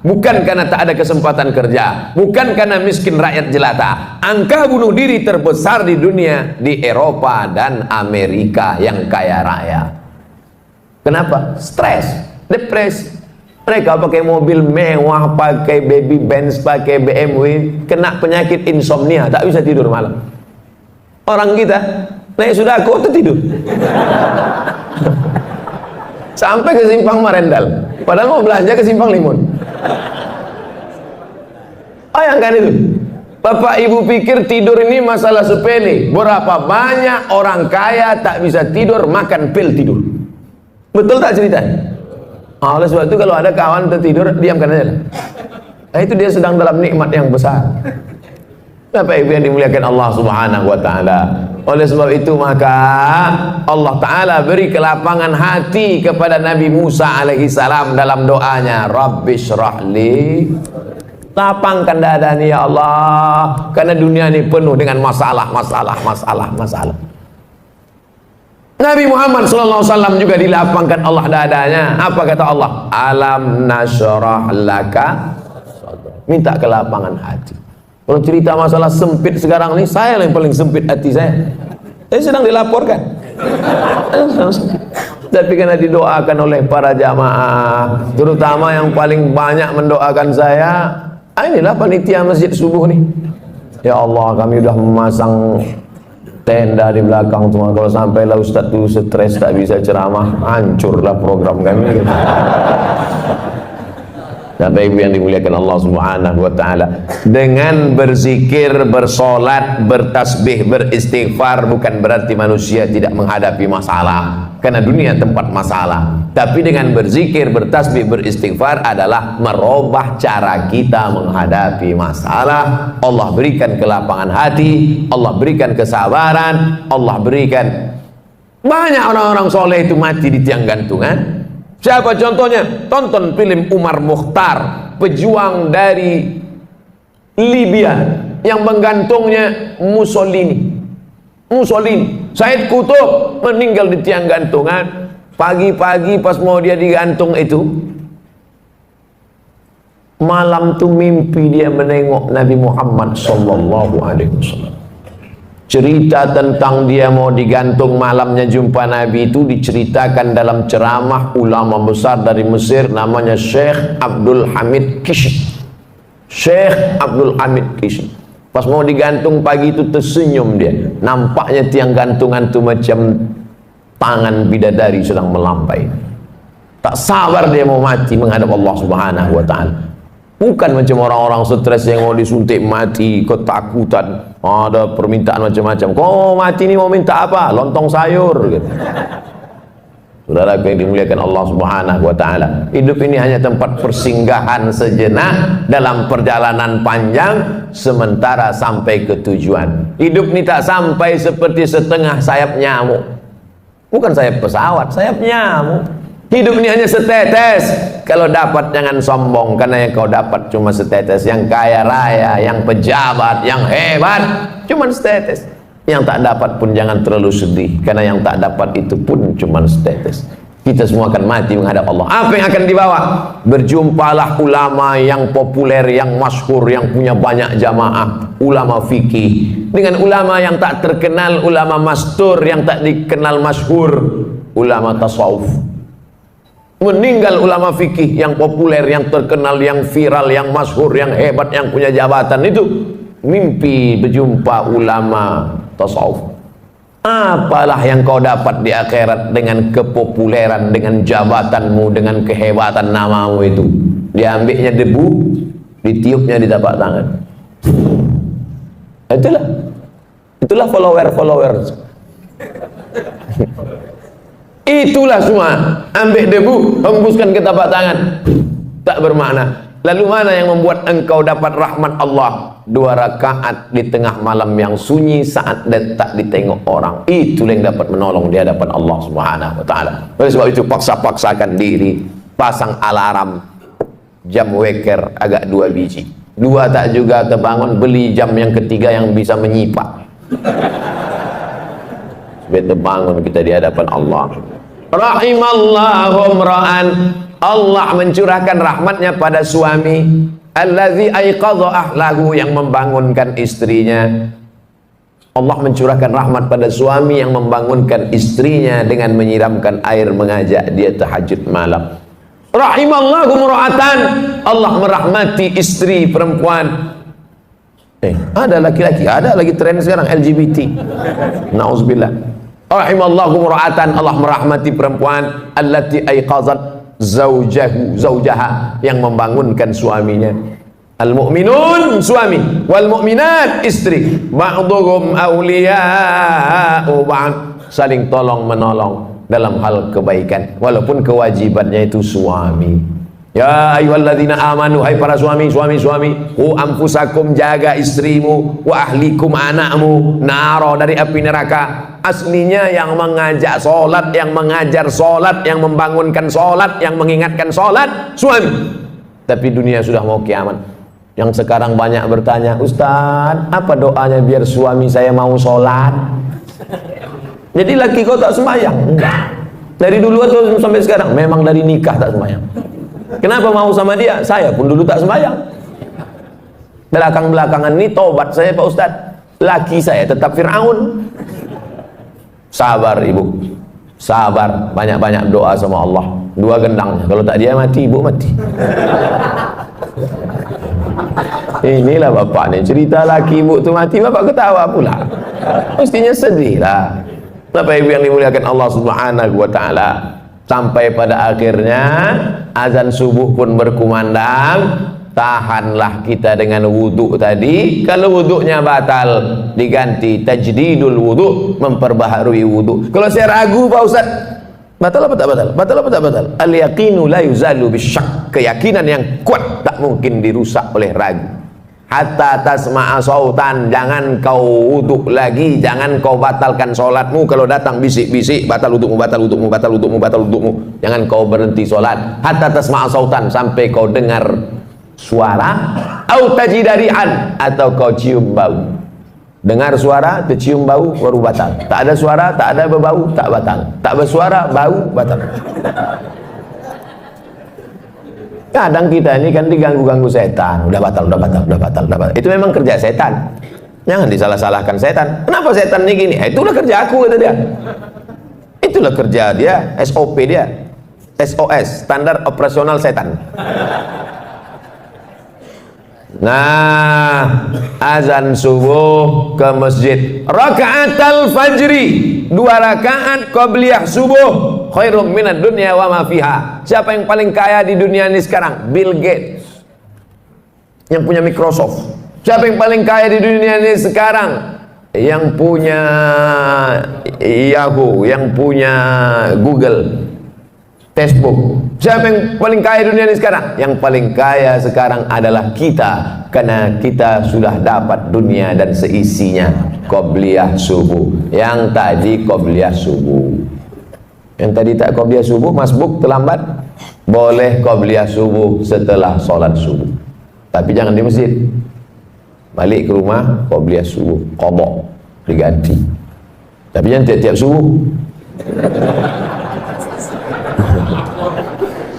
bukan karena tak ada kesempatan kerja, bukan karena miskin rakyat jelata. Angka bunuh diri terbesar di dunia di Eropa dan Amerika yang kaya raya. Kenapa? Stres, depresi. Mereka pakai mobil mewah, pakai baby Benz, pakai BMW, kena penyakit insomnia, tak bisa tidur malam. Orang kita naik sudako itu tidur. Sampai ke Simpang Marendal, padahal mau belanja ke Simpang Limun. Bayangkan itu. Bapak ibu pikir tidur ini masalah sepele. Berapa banyak orang kaya tak bisa tidur, makan pil tidur. Betul tak ceritanya? Oleh sebab itu kalau ada kawan tertidur, diamkan aja. Nah, itu dia sedang dalam nikmat yang besar. Bapak ibu yang dimuliakan Allah Subhanahu wa ta'ala. Oleh sebab itu maka Allah Ta'ala beri kelapangan hati kepada Nabi Musa alaihi salam dalam doanya, Rabbi syrahli, lapangkan dada ni ya Allah, karena dunia ini penuh dengan masalah. Nabi Muhammad SAW juga dilapangkan Allah dadanya. Apa kata Allah? Alam nasyrah laka, minta kelapangan hati. Kalau cerita masalah sempit sekarang ini, saya yang paling sempit hati saya. Saya sedang dilaporkan. Tapi karena didoakan oleh para jamaah, terutama yang paling banyak mendoakan saya, inilah panitia masjid subuh nih. Ya Allah, kami sudah memasang tenda di belakang semua. Kalau sampailah Ustadz itu stres tak bisa ceramah, hancurlah program kami. Bapak ibu yang dimuliakan Allah Subhanahu wa ta'ala, dengan berzikir, bersolat, bertasbih, beristighfar bukan berarti manusia tidak menghadapi masalah, karena dunia tempat masalah. Tapi dengan berzikir, bertasbih, beristighfar adalah merubah cara kita menghadapi masalah. Allah berikan kelapangan hati, Allah berikan kesabaran, Allah berikan. Banyak orang-orang soleh itu mati di tiang gantungan. Siapa contohnya? Tonton film Umar Mukhtar, pejuang dari Libya yang menggantungnya Mussolini. Mussolini, Said Kutub meninggal di tiang gantungan. Pagi-pagi pas mau dia digantung itu, malam tuh mimpi dia menengok Nabi Muhammad sallallahu alaihi wasallam. Cerita tentang dia mau digantung, malamnya jumpa Nabi itu diceritakan dalam ceramah ulama besar dari Mesir namanya Syekh Abdul Hamid Kishi. Syekh Abdul Hamid Kishi. Pas mau digantung pagi itu tersenyum dia. Nampaknya tiang gantungan itu macam tangan bidadari sedang melambai. Tak sabar dia mau mati menghadap Allah Subhanahu wa taala. Bukan macam orang-orang stres yang mau disuntik mati, ketakutan, ada permintaan macam-macam. Kau mau mati ini mau minta apa? Lontong sayur gitu. Saudara yang dimuliakan Allah Subhanahu wa taala, hidup ini hanya tempat persinggahan sejenak dalam perjalanan panjang sementara sampai ke tujuan. Hidup ini tak sampai seperti setengah sayap nyamuk. Bukan sayap pesawat, sayap nyamuk. Hidup ini hanya setetes. Kalau dapat jangan sombong, karena yang kau dapat cuma setetes. Yang kaya raya, yang pejabat, yang hebat, cuma setetes. Yang tak dapat pun jangan terlalu sedih, karena yang tak dapat itu pun cuma setetes. Kita semua akan mati menghadap Allah. Apa yang akan dibawa? Berjumpalah ulama yang populer, yang masyhur, yang punya banyak jamaah, ulama fikih, dengan ulama yang tak terkenal, ulama mastur yang tak dikenal masyhur, ulama tasawuf. Meninggal ulama fikih yang populer, yang terkenal, yang viral, yang masyhur, yang hebat, yang punya jabatan itu, mimpi berjumpa ulama tasawuf. Apalah yang kau dapat di akhirat dengan kepopuleran, dengan jabatanmu, dengan kehebatan namamu itu? Diambilnya debu, ditiupnya di tapak tangan. Itulah follower. Itulah semua. Ambil debu, hembuskan ke tapak tangan, tak bermakna. Lalu mana yang membuat engkau dapat rahmat Allah? 2 rakaat di tengah malam yang sunyi saat tak ditengok orang. Itulah yang dapat menolong di hadapan Allah Subhanahu wa taala. Oleh sebab itu paksa-paksakan diri, pasang alarm, jam weker agak 2 biji. 2 tak juga terbangun, beli jam yang ketiga yang bisa menyipak. Supaya terbangun kita di hadapan Allah. Rahimallahu imra'an, Allah mencurahkan rahmatnya pada suami allazi aiqadha ahlahu, yang membangunkan istrinya. Allah mencurahkan rahmat pada suami yang membangunkan istrinya dengan menyiramkan air, mengajak dia tahajud malam. Rahimallahu imra'atan, Allah merahmati istri perempuan. Ada laki-laki, ada lagi tren sekarang LGBT. Nauzubillah. Rahimallahu imra'atan, Allah merahmati perempuan allati aiqazat zaujaha, yang membangunkan suaminya. Al-mu'minun suami, wal mu'minat istri, ba'duhum awliya'u ba'd, saling tolong menolong dalam hal kebaikan, walaupun kewajibannya itu suami. Ya ayyuhalladzina amanu, hai para suami, qu anfusakum, jaga istrimu, wa ahlikum, anakmu, naro, dari api neraka. Aslinya yang mengajak solat, yang mengajar solat, yang membangunkan solat, yang mengingatkan solat, suami. Tapi dunia sudah mau kiamat. Yang sekarang banyak bertanya, Ustaz, apa doanya biar suami saya mau solat? Jadi laki kau tak sembahyang? Enggak. Dari dulu atau sampai sekarang? Memang dari nikah tak sembahyang. Kenapa mau sama dia? Saya pun dulu tak sembahyang. Belakang-belakangan ini tobat saya Pak Ustaz. Laki saya tetap Fir'aun. Sabar ibu, sabar, banyak-banyak doa sama Allah. 2 gendangnya, kalau tak dia mati, ibu mati. Inilah bapak nih, cerita laki ibu tu mati, bapak ketawa pula. Mestinya sedih lah. Bapak ibu yang dimuliakan Allah Subhanahu wa taala, sampai pada akhirnya azan subuh pun berkumandang. Tahanlah kita dengan wudhu tadi. Kalau wudhunya batal, diganti tajdidul wudhu, memperbaharui wudhu. Kalau saya ragu Pak Ustaz, batal apa tak batal? Batal apa tak batal? Al yaqinu la yuzalu bisyak, keyakinan yang kuat tak mungkin dirusak oleh ragu. Hatta tasma'a sautan, jangan kau wudhu lagi, jangan kau batalkan solatmu. Kalau datang bisik-bisik, batal wudhumu, batal wudhumu, batal wudhumu, batal wudhumu, jangan kau berhenti solat. Hatta tasma'a sautan, sampai kau dengar suara, au tajidarian, atau kau cium bau. Dengar suara, tercium bau, baru batal. Tak ada suara, tak ada berbau, tak batal. Tak bersuara, bau, batal. Kadang kita ini kan diganggu-ganggu setan. Udah batal, udah batal, udah batal, udah batal. Itu memang kerja setan. Jangan disalah-salahkan setan. Kenapa setan ini gini? Itulah kerja aku, kata dia. Itulah kerja dia, SOP dia. SOS, standar operasional setan. Nah, azan subuh ke masjid. Raka'atul fajri, 2 rakaat qabliyah subuh, khairum minad dunya wa ma fiha. Siapa yang paling kaya di dunia ini sekarang? Bill Gates, yang punya Microsoft. Siapa yang paling kaya di dunia ini sekarang? Yang punya Yahoo, yang punya Google, Facebook. Siapa yang paling kaya dunia ini sekarang? Yang paling kaya sekarang adalah kita, karena kita sudah dapat dunia dan seisinya. Qobliyah subuh. Yang tadi qobliyah subuh. Yang tadi tak qobliyah subuh, masbuk terlambat. Boleh qobliyah subuh setelah sholat subuh, tapi jangan di masjid. Balik ke rumah, qobliyah subuh, qadha, diganti. Tapi jangan tiap-tiap subuh.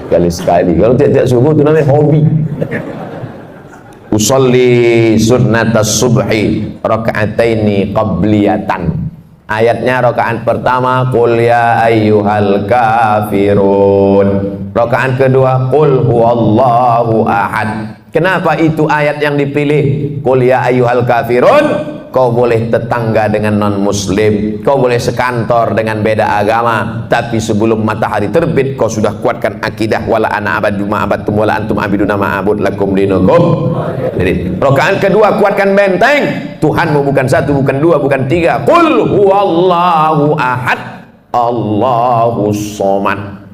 Sekali-sekali. Kalau tiap-tiap subuh itu namanya hobi. Usolli sunnatas subhi raka'ataini qabliyatan. Ayatnya rakaat pertama qul ya ayyuhal kafirun. Rakaat kedua qul huwallahu ahad. Kenapa itu ayat yang dipilih? Qul ya ayyuhal kafirun. Kau boleh tetangga dengan non muslim, kau boleh sekantor dengan beda agama, tapi sebelum matahari terbit kau sudah kuatkan akidah wala ana abadu ma abattum wala antum abiduna ma abud lakum dinukum. Jadi rakaat kedua kuatkan benteng, Tuhanmu bukan satu, bukan dua, bukan tiga. Qul huwallahu ahad, Allahus somad.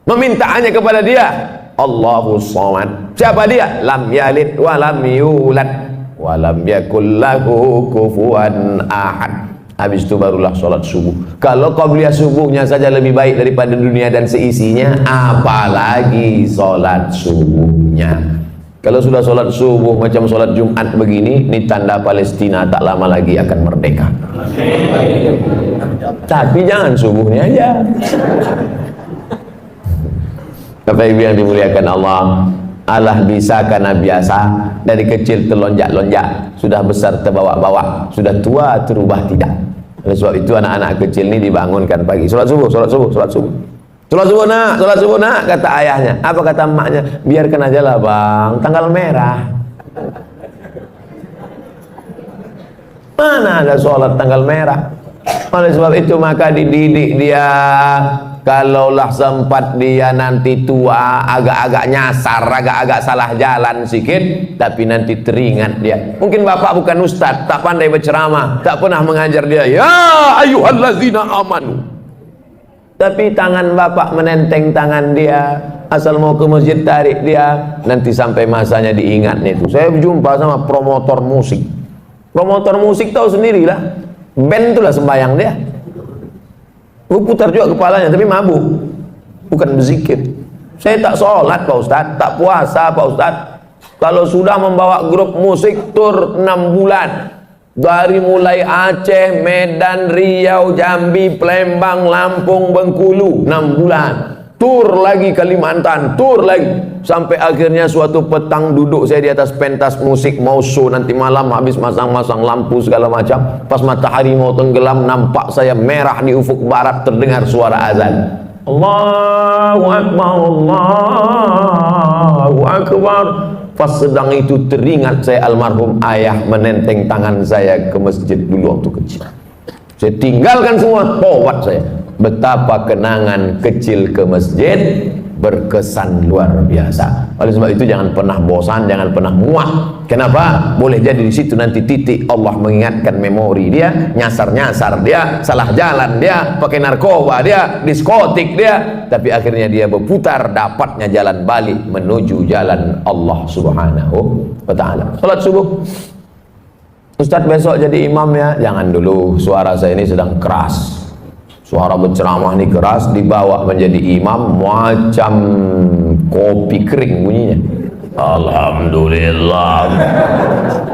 Meminta hanya kepada dia, Allahus somad. Siapa dia? Lam yalid wa lam yulad walam yakul lahu kufuwan ahad. Habis itu barulah sholat subuh. Kalau qabliyah subuhnya saja lebih baik daripada dunia dan seisinya, apalagi sholat subuhnya. Kalau sudah sholat subuh macam sholat Jumat begini, ini tanda Palestina tak lama lagi akan merdeka. Tapi jangan subuhnya aja. Bapak Ibu yang dimuliakan Allah, Allah bisa karena biasa. Dari kecil terlonjak-lonjak, sudah besar terbawa-bawa, sudah tua terubah tidak. Oleh sebab itu anak-anak kecil ini dibangunkan pagi, sholat subuh, sholat subuh, sholat subuh, sholat subuh nak, sholat subuh nak, kata ayahnya. Apa kata emaknya? Biarkan aja lah bang, tanggal merah. Mana ada sholat tanggal merah? Oleh sebab itu maka dididik dia. Kalaulah sempat dia nanti tua, agak-agak nyasar, agak-agak salah jalan sikit, tapi nanti teringat dia. Mungkin bapak bukan ustadz, tak pandai berceramah, tak pernah mengajar dia, ya ayyuhallazina amanu. Tapi tangan bapak menenteng tangan dia, asal mau ke masjid tarik dia, nanti sampai masanya diingat itu. Saya berjumpa sama promotor musik. Promotor musik tahu sendirilah, band itulah sembahyang dia. Putar juga kepalanya, tapi mabuk, bukan berzikir. Saya tak sholat Pak Ustadz, tak puasa Pak Ustadz. Kalau sudah membawa grup musik tur 6 bulan, dari mulai Aceh, Medan, Riau, Jambi, Palembang, Lampung, Bengkulu, 6 bulan. Tur lagi Kalimantan, tur lagi. Sampai akhirnya suatu petang duduk saya di atas pentas musik, mau show nanti malam, habis masang-masang lampu segala macam. Pas matahari mau tenggelam, nampak saya merah di ufuk barat, terdengar suara azan. Allahu Akbar, Allahu Akbar. Pas sedang itu teringat saya almarhum ayah menenteng tangan saya ke masjid dulu waktu kecil. Saya tinggalkan semua, tobat saya. Betapa kenangan kecil ke masjid berkesan luar biasa. Oleh sebab itu jangan pernah bosan, jangan pernah muak. Kenapa? Boleh jadi di situ nanti titik Allah mengingatkan memori dia, nyasar-nyasar dia, salah jalan dia, pakai narkoba dia, diskotik dia, tapi akhirnya dia berputar, dapatnya jalan balik menuju jalan Allah Subhanahu wa taala. Salat subuh. Ustadz besok jadi imam ya? Jangan dulu, suara saya ini sedang keras. Suara berceramah ini keras, dibawa menjadi imam macam kopi kering bunyinya. Alhamdulillah.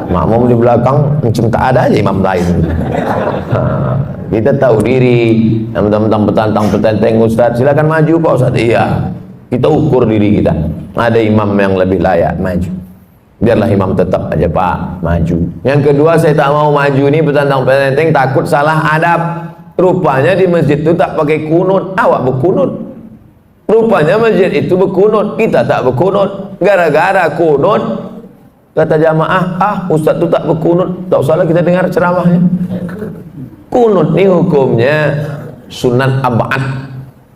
Makmum di belakang macam tak ada aja imam lain. Kita tahu diri. Teman-teman petantang-petantang Ustaz, silakan maju Pak Ustaz. Iya, kita ukur diri kita. Ada imam yang lebih layak maju, biarlah imam tetap aja Pak maju. Yang kedua, saya tak mau maju nih petantang-petantang, takut salah adab. Rupanya di masjid itu tak pakai kunut, awak berkunut. Rupanya masjid itu berkunut, kita tak berkunut. Gara-gara kunut, kata jamaah, Ustaz itu tak berkunut, tak usahlah kita dengar ceramahnya. Kunut ini hukumnya sunat ab'ad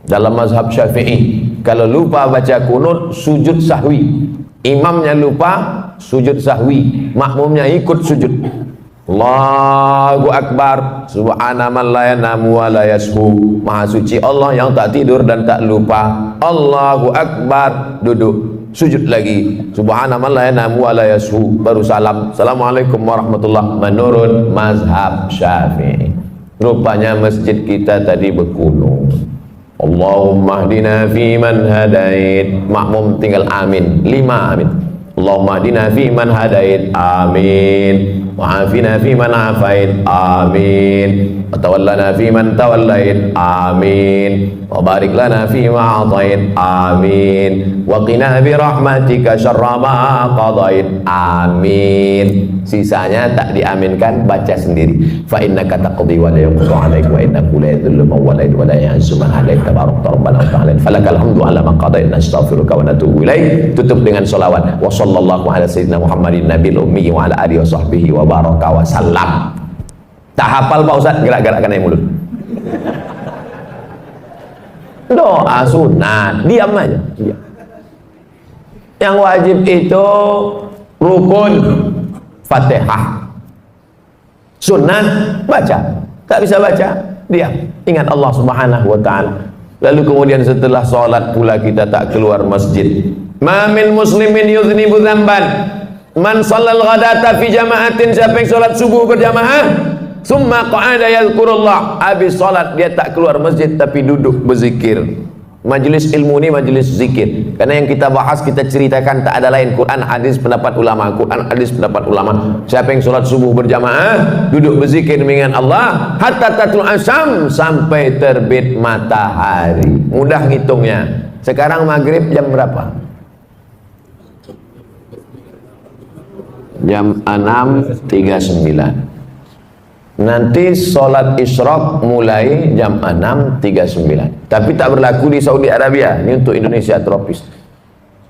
dalam mazhab Syafi'i. Kalau lupa baca kunut, sujud sahwi. Imamnya lupa, sujud sahwi. Makmumnya ikut sujud. Allahu Akbar, subhana man la yanamu wa la yashu. Maha suci Allah yang tak tidur dan tak lupa. Allahu Akbar, duduk, sujud lagi. Subhana man la yanamu wa la yashu, baru salam. Assalamualaikum warahmatullahi. Menurut mazhab Syafi'i. Rupanya masjid kita tadi berkunut. Allahumma hdina fi man hadait. Makmum tinggal amin, 5 amin. Allahumma hdina fi man hadait, amin. Wa'afina fi man afait, amin. Wa tawallana fi man tawallait, amin. Wa barik lana fi ma atait, amin. Wa qina bi rahmatika syarra ma qadait, amin. Sisanya tak diaminkan, baca sendiri. Fa innaka taqdi wa la yuqda 'alaik wa innahu la yadhillu man walayt wa la ya'izzu man hadait, tabarakta rabbana wa ta'ala. Falakal hamdu 'ala ma qadait, nastaghfiruka wa natubu ilaik. Tutup dengan selawat. Wa sallallahu ala sayyidina Muhammadin nabiyil ummi wa ala alihi wa sahbihi wa baraka wa sallam. Tak hafal Pak Ustaz, gerak-gerakkan air mulut. Doa sunat, diam aja, diam. Yang wajib itu rukun Fatihah. Sunat baca, tak bisa baca, diam. Ingat Allah Subhanahu wa taala. Lalu kemudian setelah sholat pula kita tak keluar masjid. Ma min muslimin yuznibu dzamban man shallal ghadata fi jama'atin. Siapa yang sholat subuh berjamaah, summa qa'ada yadhkurullah, habis sholat dia tak keluar masjid tapi duduk berzikir. Majelis ilmu ini majelis zikir, karena yang kita bahas, kita ceritakan tak ada lain Quran, hadis, pendapat ulama. Quran, hadis, pendapat ulama. Siapa yang sholat subuh berjamaah, duduk berzikir mengingat Allah, hatta tatul asyam, sampai terbit matahari. Mudah ngitungnya. Sekarang maghrib jam berapa? Jam 6.39. Nanti sholat isyraq mulai jam 6.39. Tapi tak berlaku di Saudi Arabia. Ini untuk Indonesia tropis.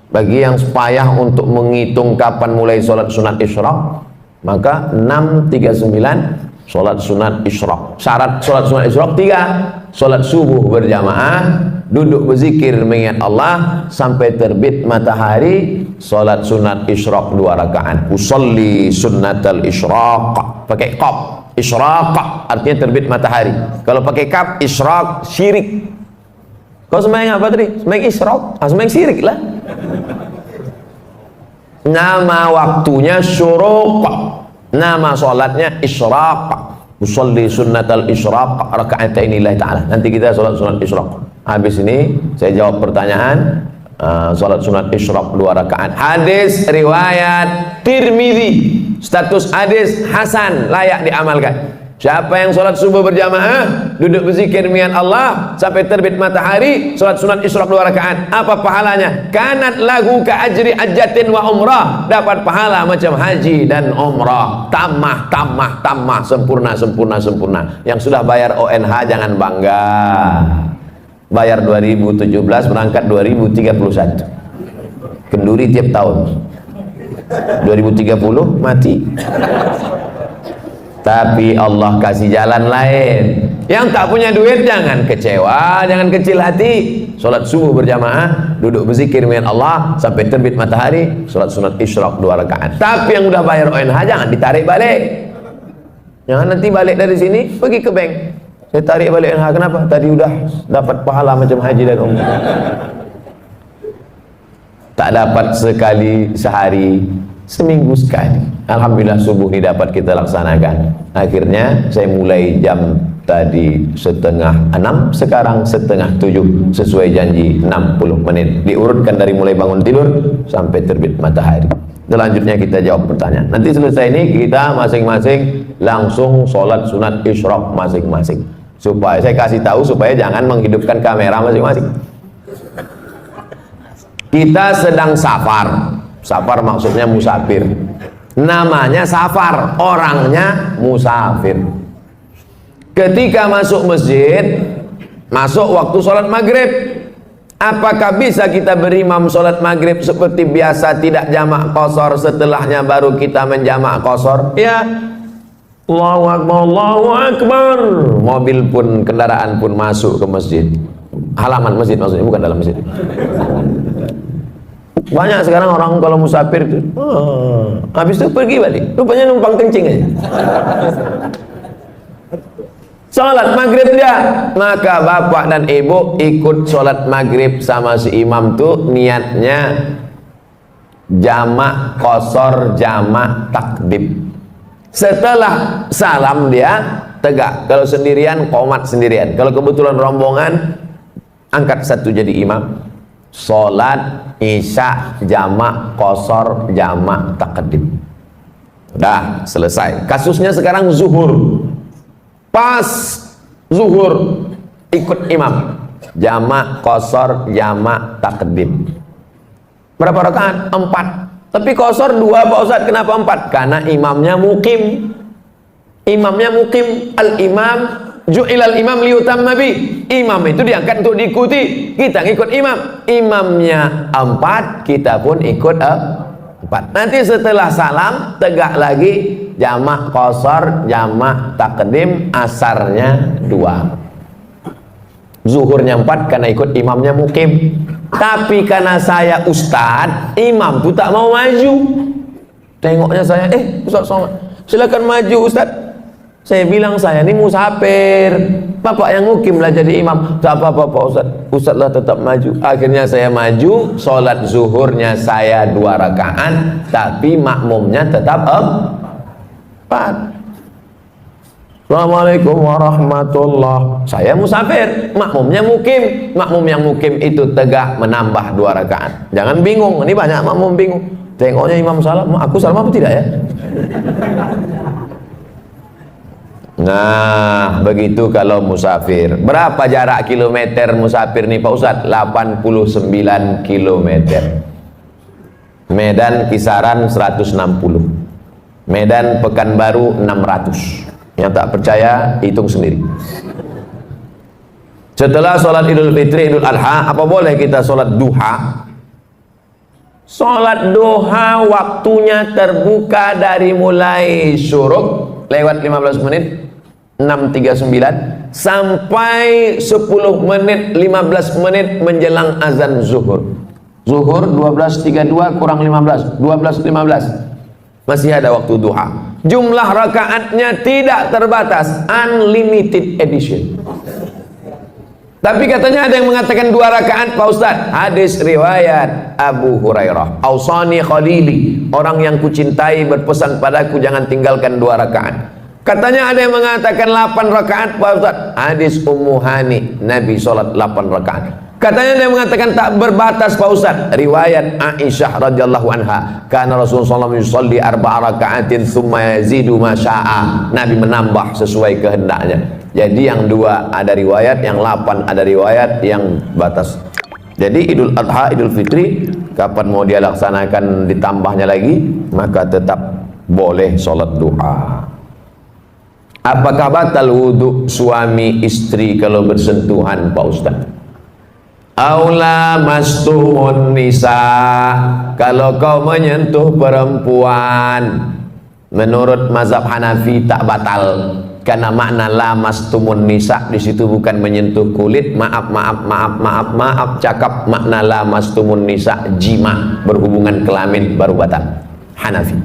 Bagi yang payah untuk menghitung kapan mulai sholat sunat isyraq, maka 6.39 sholat sunat isyraq. Syarat sholat sunat isyraq 3. Sholat subuh berjamaah, duduk berzikir mengingat Allah sampai terbit matahari. Sholat sunat isyraq 2 rakaat. Usolli sunnatal isyraq, pakai qaf. Isyraq artinya terbit matahari. Kalau pakai kaf, isyraq syirik. Kau sembahyang apa tadi? Sembahyang isyraq, sembahyang syirik lah. Nama waktunya syuruq, nama sholatnya isyraq. Usolli sunnatal isyraq raka'atain lillahi ta'ala. Nanti kita sholat sunat isyraq. Habis ini saya jawab pertanyaan. Sholat sunat isyraq 2 rakaat. Hadis riwayat Tirmidzi, status hadis hasan, layak diamalkan. Siapa yang sholat subuh berjamaah, duduk berzikir mengingat Allah sampai terbit matahari, sholat sunat isyraq 2 rakaat, apa pahalanya? Kanat lahu ka ajri hajjatin wa umrah, dapat pahala macam haji dan umrah. Tamah, sempurna. Yang sudah bayar ONH jangan bangga. Bayar 2017, berangkat 2031. Kenduri tiap tahun. 2030 mati. Tapi Allah kasih jalan lain. Yang tak punya duit jangan kecewa, jangan kecil hati. Sholat subuh berjamaah, duduk berzikir dengan Allah sampai terbit matahari, sholat sunat isyraq 2 rakaat. Tapi yang udah bayar ONH jangan ditarik balik. Jangan nanti balik dari sini pergi ke bank. Saya tarik balik ONH, kenapa? Tadi udah dapat pahala macam haji dan umrah. Tak dapat sekali sehari, seminggu sekali. Alhamdulillah subuh ini dapat kita laksanakan. Akhirnya saya mulai jam tadi setengah 6, sekarang setengah 7, sesuai janji 60 menit diurutkan dari mulai bangun tidur sampai terbit matahari. Selanjutnya kita jawab pertanyaan. Nanti selesai ini kita masing-masing langsung sholat sunat isyraq masing-masing. Supaya saya kasih tahu supaya jangan menghidupkan kamera masing-masing. Kita sedang safar. Safar maksudnya musafir. Namanya safar, orangnya musafir. Ketika masuk masjid, masuk waktu sholat maghrib, apakah bisa kita berimam sholat maghrib seperti biasa, tidak jamak qashar, setelahnya baru kita menjamak qashar? Ya, Allahu Akbar, Allahu Akbar. Mobil pun, kendaraan pun masuk ke masjid, halaman masjid maksudnya, bukan dalam masjid. Banyak sekarang orang kalau musafir itu, habis itu pergi balik, rupanya numpang kencing aja. Sholat maghrib dia, maka bapak dan ibu ikut sholat maghrib sama si imam tuh niatnya jamak qashar, jamak takdim. Setelah salam dia tegak. Kalau sendirian qomat sendirian. Kalau kebetulan rombongan angkat satu jadi imam. Sholat isya jamak qashar, jamak takdim. Udah selesai. Kasusnya sekarang zuhur. Pas zuhur ikut imam jamak qashar, jamak takdim. Berapa rakaat? 4. Tapi qashar 2 Pak Ustaz. Kenapa 4? Karena imamnya mukim. Imamnya mukim. Al-imam ju'ilal imam liyutamma bi. Imam itu diangkat untuk diikuti. Kita ngikut imam. Imamnya 4, kita pun ikut 4. Nanti setelah salam tegak lagi jamak qashar, jamak takdim, asarnya 2. Zuhurnya 4 karena ikut imamnya mukim. Tapi karena saya ustad, imam tuh tak mau maju. Tengoknya saya, Ustaz Somad, silakan maju Ustaz. Saya bilang saya ini musafir, bapak yang mukim lah jadi imam. Tak apa-apa Pak Ustaz, Ustaz lah tetap maju. Akhirnya saya maju, sholat zuhurnya saya 2 rakaat, tapi makmumnya tetap 4. Assalamualaikum warahmatullah. Saya musafir, makmumnya mukim. Makmum yang mukim itu tegak menambah 2 rakaat. Jangan bingung, ini banyak makmum bingung. Tengoknya imam salam, aku salam apa tidak ya? Nah, begitu kalau musafir. Berapa jarak kilometer musafir nih Pak Ustadz? 89 kilometer. Medan kisaran 160. Medan Pekanbaru 600. Yang tak percaya hitung sendiri. Setelah sholat Idul Fitri, Idul Adha, apa boleh kita sholat duha? Sholat duha waktunya terbuka dari mulai syuruk lewat 15 menit 6.39 sampai 10 menit 15 menit menjelang azan zuhur. Zuhur 12.32 kurang 15, 12.15. Masih ada waktu duha. Jumlah rakaatnya tidak terbatas, unlimited edition. Tapi katanya ada yang mengatakan 2 rakaat Pak Ustaz. Hadis riwayat Abu Hurairah, Ausani Khalili, orang yang kucintai berpesan padaku jangan tinggalkan 2 rakaat. Katanya ada yang mengatakan 8 rakaat Pak Ustaz. Hadis Ummu Hani, Nabi sholat 8 rakaat. Katanya dia mengatakan tak berbatas Pak Ustaz. Riwayat Aisyah radhiyallahu anha, karena Rasulullah SAW yusalli 4 rakaatin thumma yazidu ma syaa. Nabi menambah sesuai kehendaknya. Jadi yang 2 ada riwayat, yang 8 ada riwayat, yang batas. Jadi Idul Adha, Idul Fitri, kapan mau dia laksanakan ditambahnya lagi, maka tetap boleh sholat duha. Apakah batal wudhu suami istri kalau bersentuhan Pak Ustaz? Aula mastumun nisa, kalau kau menyentuh perempuan, menurut mazhab Hanafi tak batal, karena makna la mastumun nisa di situ bukan menyentuh kulit. Maaf, cakap makna la mastumun nisa jima, berhubungan kelamin baru batal. Hanafi.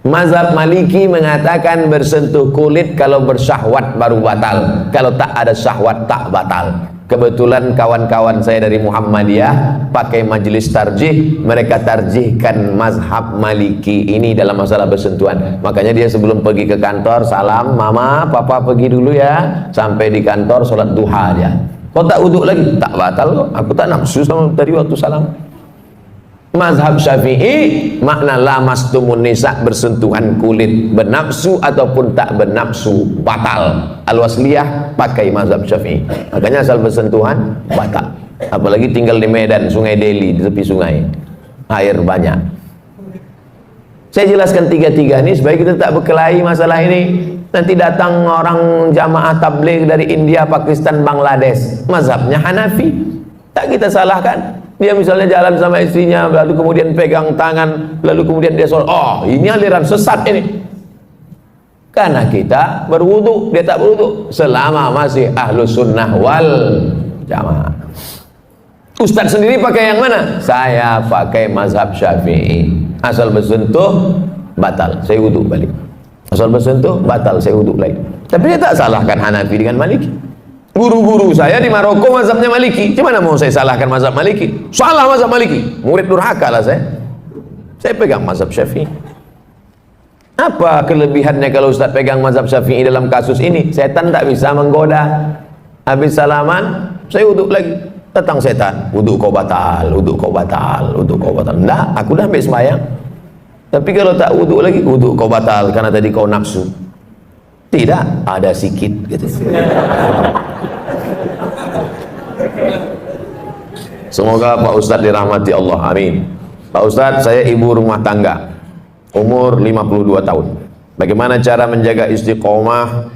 Mazhab Maliki mengatakan bersentuh kulit kalau bersyahwat baru batal, kalau tak ada syahwat tak batal. Kebetulan kawan-kawan saya dari Muhammadiyah pakai majelis tarjih, mereka tarjihkan mazhab Maliki ini dalam masalah bersentuhan. Makanya dia sebelum pergi ke kantor, salam, mama, papa pergi dulu ya. Sampai di kantor sholat duha dia. Kau tak wuduk lagi? Tak batal kok. Aku tak nafsu sama tadi waktu salam. Mazhab Syafi'i makna lamastumun nisa, bersentuhan kulit, bernafsu ataupun tak bernafsu batal. Al-Wasliyah pakai mazhab Syafi'i. Makanya asal bersentuhan batal. Apalagi tinggal di Medan, Sungai Deli, di tepi sungai, air banyak. Saya jelaskan tiga-tiga ini supaya kita tak berkelahi masalah ini. Nanti datang orang jamaah tabligh dari India, Pakistan, Bangladesh, mazhabnya Hanafi, tak kita salahkan. Dia misalnya jalan sama istrinya, lalu kemudian pegang tangan, lalu kemudian dia sholat. Oh, ini aliran sesat ini. Karena kita berwudu, dia tak berwudu. Selama masih ahlus sunnah wal jamaah. Ustadz sendiri pakai yang mana? Saya pakai mazhab Syafi'i. Asal bersentuh, batal, saya wudu balik. Asal bersentuh, batal, saya wudu lagi. Tapi dia tak salahkan Hanafi dengan Maliki. Guru-guru saya di Maroko mazhabnya Maliki. Gimana mau saya salahkan mazhab Maliki? Salah mazhab Maliki. Murid durhaka lah saya. Saya pegang mazhab Syafi'i. Apa kelebihannya kalau Ustaz pegang mazhab Syafi'i dalam kasus ini? Setan tak bisa menggoda. Habis salaman, saya wuduk lagi. Datang setan, wuduk kau batal, wuduk kau batal, wuduk kau batal. Enggak, aku dah ambil sembahyang. Tapi kalau tak wuduk lagi, wuduk kau batal karena tadi kau nafsu. Tidak, ada sikit gitu. Semoga Pak Ustadz dirahmati Allah, amin. Pak Ustadz, saya ibu rumah tangga, umur 52 tahun. Bagaimana cara menjaga istiqomah?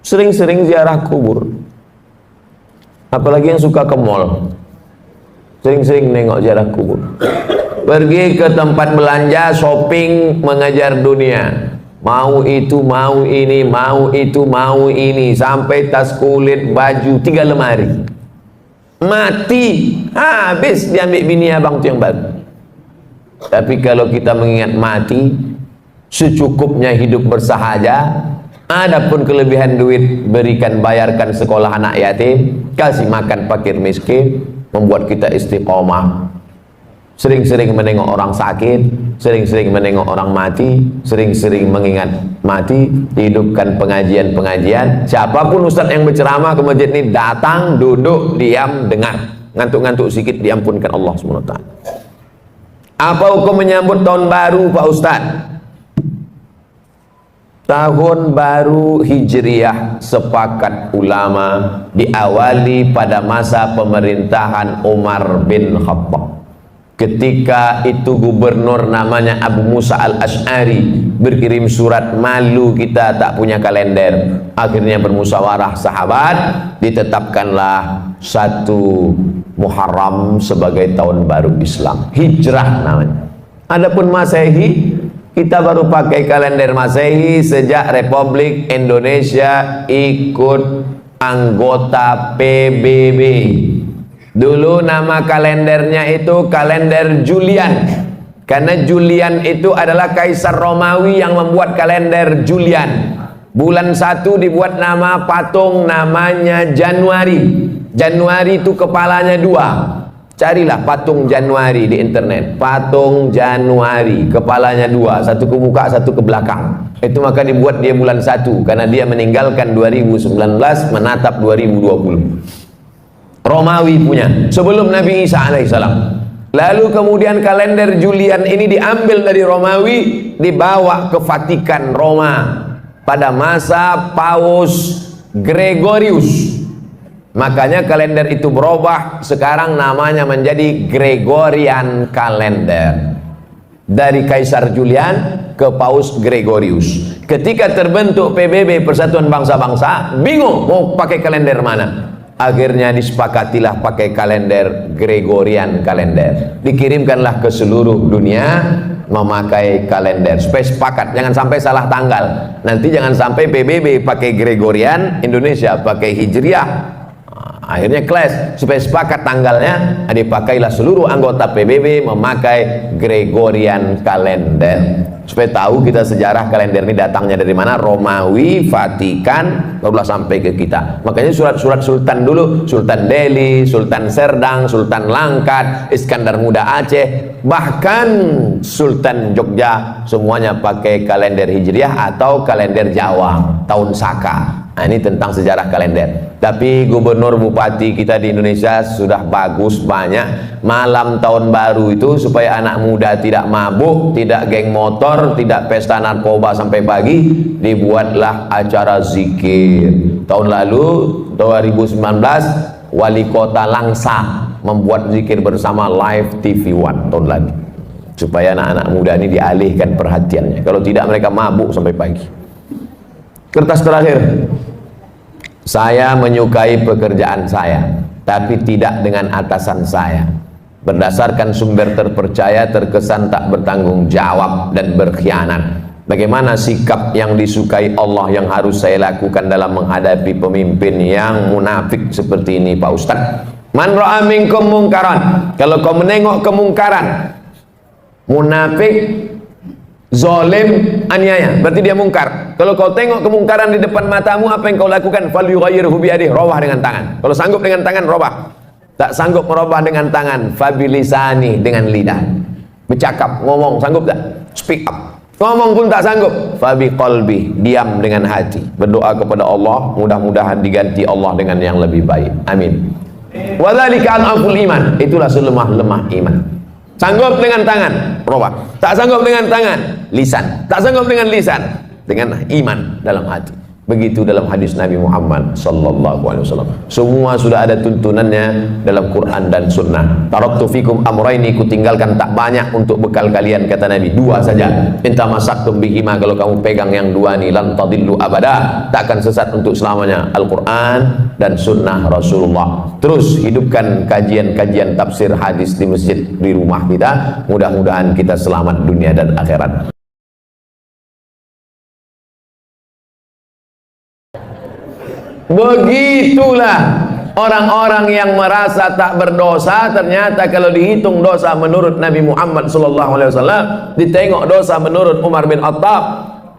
Sering-sering ziarah kubur. Apalagi yang suka ke mall, sering-sering nengok ziarah kubur. Pergi ke tempat belanja, shopping, mengejar dunia. Mau itu, mau ini, mau itu, mau ini, sampai tas kulit, baju, 3 lemari. Mati, habis diambil bini abang tu yang baru. Tapi kalau kita mengingat mati, secukupnya hidup bersahaja. Adapun kelebihan duit, berikan, bayarkan sekolah anak yatim, kasih makan fakir miskin, membuat kita istiqomah. Sering-sering menengok orang sakit, sering-sering menengok orang mati, sering-sering mengingat mati, hidupkan pengajian-pengajian. Siapapun ustaz yang berceramah ke masjid ini, datang, duduk, diam, dengar. Ngantuk-ngantuk sedikit, diampunkan Allah SWT. Apa hukum menyambut tahun baru Pak Ustaz? Tahun baru Hijriah sepakat ulama diawali pada masa pemerintahan Umar bin Khattab. Ketika itu gubernur namanya Abu Musa al-Ash'ari berkirim surat, malu kita tak punya kalender. Akhirnya bermusyawarah sahabat, ditetapkanlah 1 Muharram sebagai tahun baru Islam, Hijrah namanya. Adapun Masehi, kita baru pakai kalender Masehi sejak Republik Indonesia ikut anggota PBB. Dulu nama kalendernya itu kalender Julian, karena Julian itu adalah kaisar Romawi yang membuat kalender Julian. Bulan 1 dibuat nama patung, namanya Januari. Januari itu kepalanya 2. Carilah patung Januari di internet. Patung Januari, kepalanya 2, satu ke muka, satu ke belakang. Itu maka dibuat dia bulan 1, karena dia meninggalkan 2019 menatap 2020. Romawi punya, sebelum Nabi Isa alaihissalam. Lalu kemudian kalender Julian ini diambil dari Romawi, dibawa ke Vatikan Roma pada masa Paus Gregorius. Makanya kalender itu berubah, sekarang namanya menjadi Gregorian Kalender. Dari Kaisar Julian ke Paus Gregorius. Ketika terbentuk PBB, Persatuan Bangsa-Bangsa, bingung mau pakai kalender mana. Akhirnya disepakatilah pakai kalender Gregorian Kalender. Dikirimkanlah ke seluruh dunia memakai kalender. Supaya sepakat, jangan sampai salah tanggal. Nanti jangan sampai PBB pakai Gregorian, Indonesia pakai Hijriah. Akhirnya clash, supaya sepakat tanggalnya, dipakailah seluruh anggota PBB memakai Gregorian kalender. Supaya tahu kita sejarah kalender ini datangnya dari mana, Romawi, Vatikan, barulah sampai ke kita. Makanya surat-surat sultan dulu, Sultan Delhi, Sultan Serdang, Sultan Langkat, Iskandar Muda Aceh, bahkan Sultan Jogja, semuanya pakai kalender Hijriah atau kalender Jawa, tahun Saka. Nah, ini tentang sejarah kalender. Tapi gubernur bupati kita di Indonesia sudah bagus banyak. Malam tahun baru itu supaya anak muda tidak mabuk, tidak geng motor, tidak pesta narkoba sampai pagi, dibuatlah acara zikir. Tahun lalu 2019 wali kota Langsa membuat zikir bersama Live TV One tahun lalu, supaya anak-anak muda ini dialihkan perhatiannya. Kalau tidak mereka mabuk sampai pagi. Kertas terakhir. Saya menyukai pekerjaan saya, tapi tidak dengan atasan saya. Berdasarkan sumber terpercaya, terkesan tak bertanggung jawab dan berkhianat. Bagaimana sikap yang disukai Allah yang harus saya lakukan dalam menghadapi pemimpin yang munafik seperti ini, Pak Ustadz? Man ra'a minkum mungkaran. Kalau kau menengok kemungkaran, munafik, zalim, aniaya, berarti dia mungkar. Kalau kau tengok kemungkaran di depan matamu, apa yang kau lakukan? Falyughayyirhu biyadihi, robah dengan tangan. Kalau sanggup dengan tangan, robah. Tak sanggup merubah dengan tangan, fabilisani, dengan lidah. Bercakap, ngomong, sanggup tak? Speak up. Ngomong pun tak sanggup, fabiqalbi, diam dengan hati. Berdoa kepada Allah, mudah-mudahan diganti Allah dengan yang lebih baik. Amin. Wa dzalika al-aful iman, itulah selemah-lemah iman. Sanggup dengan tangan, robah. Tak sanggup dengan tangan, lisan. Tak sanggup dengan lisan, dengan iman dalam hati. Begitu dalam hadis Nabi Muhammad sallallahu alaihi wasallam. Semua sudah ada tuntunannya dalam Quran dan Sunnah. Taraktu fikum amraini, ku tinggalkan tak banyak untuk bekal kalian, kata Nabi, dua saja. Inta masaktum bihima, kalau kamu pegang yang dua ni, lan tadillu abada, takkan sesat untuk selamanya. Al-Quran dan Sunnah Rasulullah. Terus hidupkan kajian-kajian tafsir hadis di masjid di rumah kita. Mudah-mudahan kita selamat dunia dan akhirat. Begitulah orang-orang yang merasa tak berdosa, ternyata kalau dihitung dosa menurut Nabi Muhammad SAW, ditengok dosa menurut Umar bin Khattab,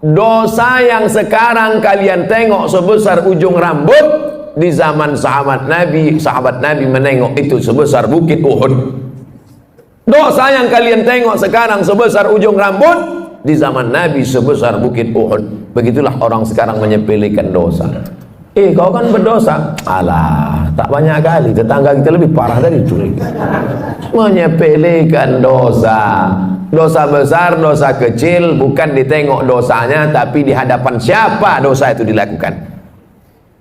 dosa yang sekarang kalian tengok sebesar ujung rambut, di zaman sahabat Nabi menengok itu sebesar bukit Uhud. Dosa yang kalian tengok sekarang sebesar ujung rambut, di zaman Nabi sebesar bukit Uhud. Begitulah orang sekarang menyepelekan dosa. Kau kan berdosa. Alah, tak banyak kali tetangga kita lebih parah dari curi. Menyepelekan dosa. Dosa besar, dosa kecil, bukan ditengok dosanya, tapi di hadapan siapa dosa itu dilakukan.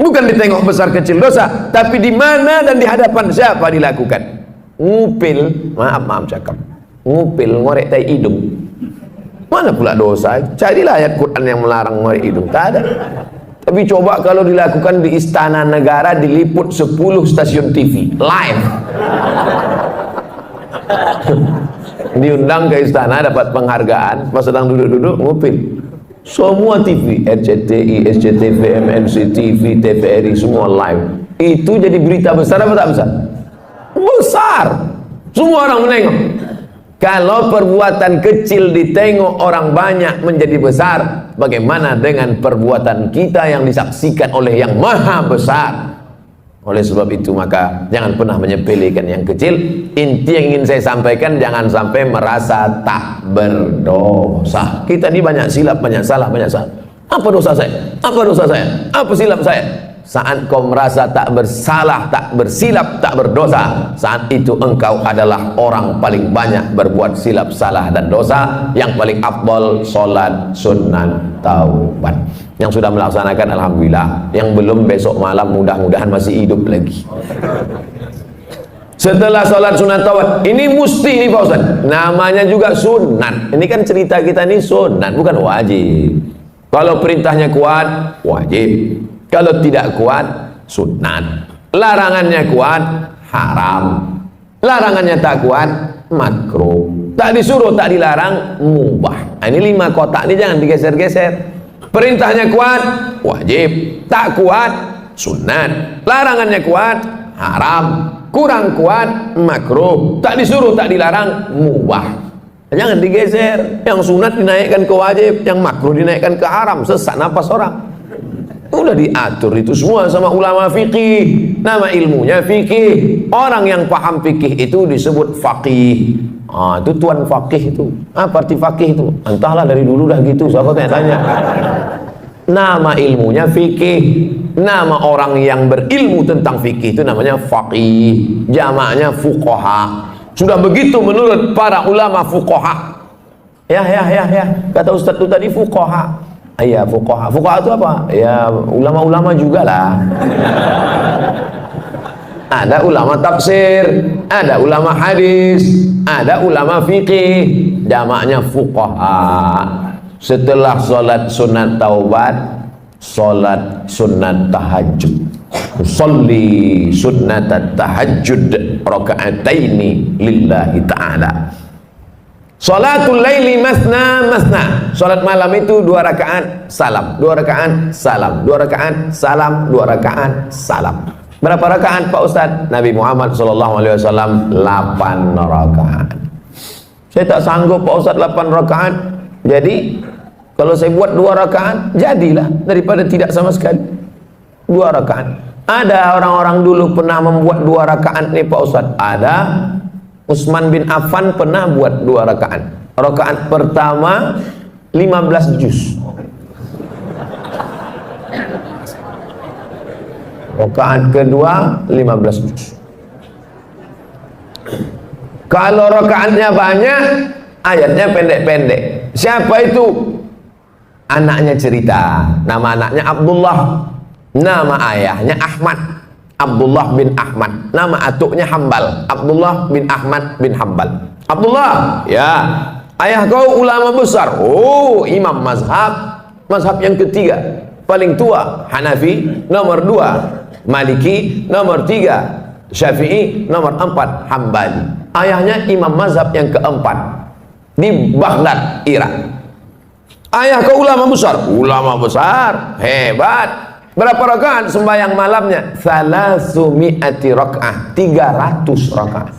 Bukan ditengok besar kecil dosa, tapi di mana dan di hadapan siapa dilakukan. Ngupil, maaf cakap, ngupil, ngorek tai hidung, mana pula dosa? Carilah ayat Quran yang melarang ngorek hidung. Tak ada. Tapi coba kalau dilakukan di Istana Negara, diliput 10 stasiun TV live. Diundang ke istana, dapat penghargaan, pas sedang duduk-duduk ngupil. Semua TV, RCTI, SCTV, MNC-TV, TVRI, semua live. Itu jadi berita besar apa tak besar? Besar. Semua orang menengok. Kalau perbuatan kecil ditengok orang banyak menjadi besar, bagaimana dengan perbuatan kita yang disaksikan oleh yang maha besar? Oleh sebab itu maka jangan pernah menyepelekan yang kecil. Inti yang ingin saya sampaikan, jangan sampai merasa tak berdosa. Kita ini banyak silap, banyak salah, banyak salah. Apa dosa saya? Apa dosa saya? Apa silap saya? Saat kau merasa tak bersalah, tak bersilap, tak berdosa, saat itu engkau adalah orang paling banyak berbuat silap, salah dan dosa. Yang paling afdal sholat sunat taubat. Yang sudah melaksanakan alhamdulillah, yang belum besok malam mudah-mudahan masih hidup lagi. Setelah sholat sunat taubat, ini mesti nih Pak Ustaz, namanya juga sunat. Ini kan cerita kita nih sunat, bukan wajib. Kalau perintahnya kuat, wajib. Kalau tidak kuat, sunat. Larangannya kuat, haram. Larangannya tak kuat, makruh. Tak disuruh, tak dilarang, mubah. Nah, ini 5 kotak ini jangan digeser-geser. Perintahnya kuat, wajib. Tak kuat, sunat. Larangannya kuat, haram, kurang kuat makruh, tak disuruh tak dilarang mubah. Jangan digeser, yang sunat dinaikkan ke wajib, yang makruh dinaikkan ke haram, sesak napas orang. Udah diatur itu semua sama ulama fikih. Nama ilmunya fikih. Orang yang paham fikih itu disebut faqih. Itu tuan faqih itu. Apa arti faqih itu? Entahlah, dari dulu dah gitu, siapa tanya-tanya. Nama ilmunya fikih. Nama orang yang berilmu tentang fikih itu namanya faqih. Jamaknya fuqaha. Sudah begitu menurut para ulama fuqaha. Ya. Kata Ustaz itu tadi fuqaha. Iya, fuqaha. Fuqaha itu apa? Ya, ulama-ulama juga lah. Ada ulama tafsir, ada ulama hadis, ada ulama fikih. Jamaknya fuqaha. Setelah sholat sunat taubat, sholat sunat tahajud. Usolli sunnat tahajud raka'ataini lillahi ta'ala. Sholatul laili masna masna. Sholat malam itu 2 rakaat salam, 2 rakaat salam, 2 rakaat salam, 2 rakaat salam. Berapa rakaat Pak Ustaz? Nabi Muhammad SAW 8 rakaat. Saya tak sanggup Pak Ustaz 8 rakaat. Jadi kalau saya buat 2 rakaat, jadilah daripada tidak sama sekali. 2 rakaat. Ada orang-orang dulu pernah membuat 2 rakaat nih Pak Ustaz. Ada. Utsman bin Affan pernah buat 2 rakaat. Rakaat pertama 15 juz. Rakaat kedua 15 juz. Kalau rakaatnya banyak, ayatnya pendek-pendek. Siapa itu? Anaknya cerita. Nama anaknya Abdullah. Nama ayahnya Ahmad. Abdullah bin Ahmad. Nama atuknya Hambal. Abdullah bin Ahmad bin Hambal. Abdullah, ya, ayah kau ulama besar. Oh, imam mazhab. Mazhab yang ketiga, paling tua Hanafi, nomor 2 Maliki, nomor 3 Syafi'i, nomor 4 Hambali. Ayahnya imam mazhab yang keempat di Baghdad, Irak. Ayah kau ulama besar. Ulama besar, hebat. Berapa rakaat sembahyang malamnya? 300 rakaat. 300 rakaat.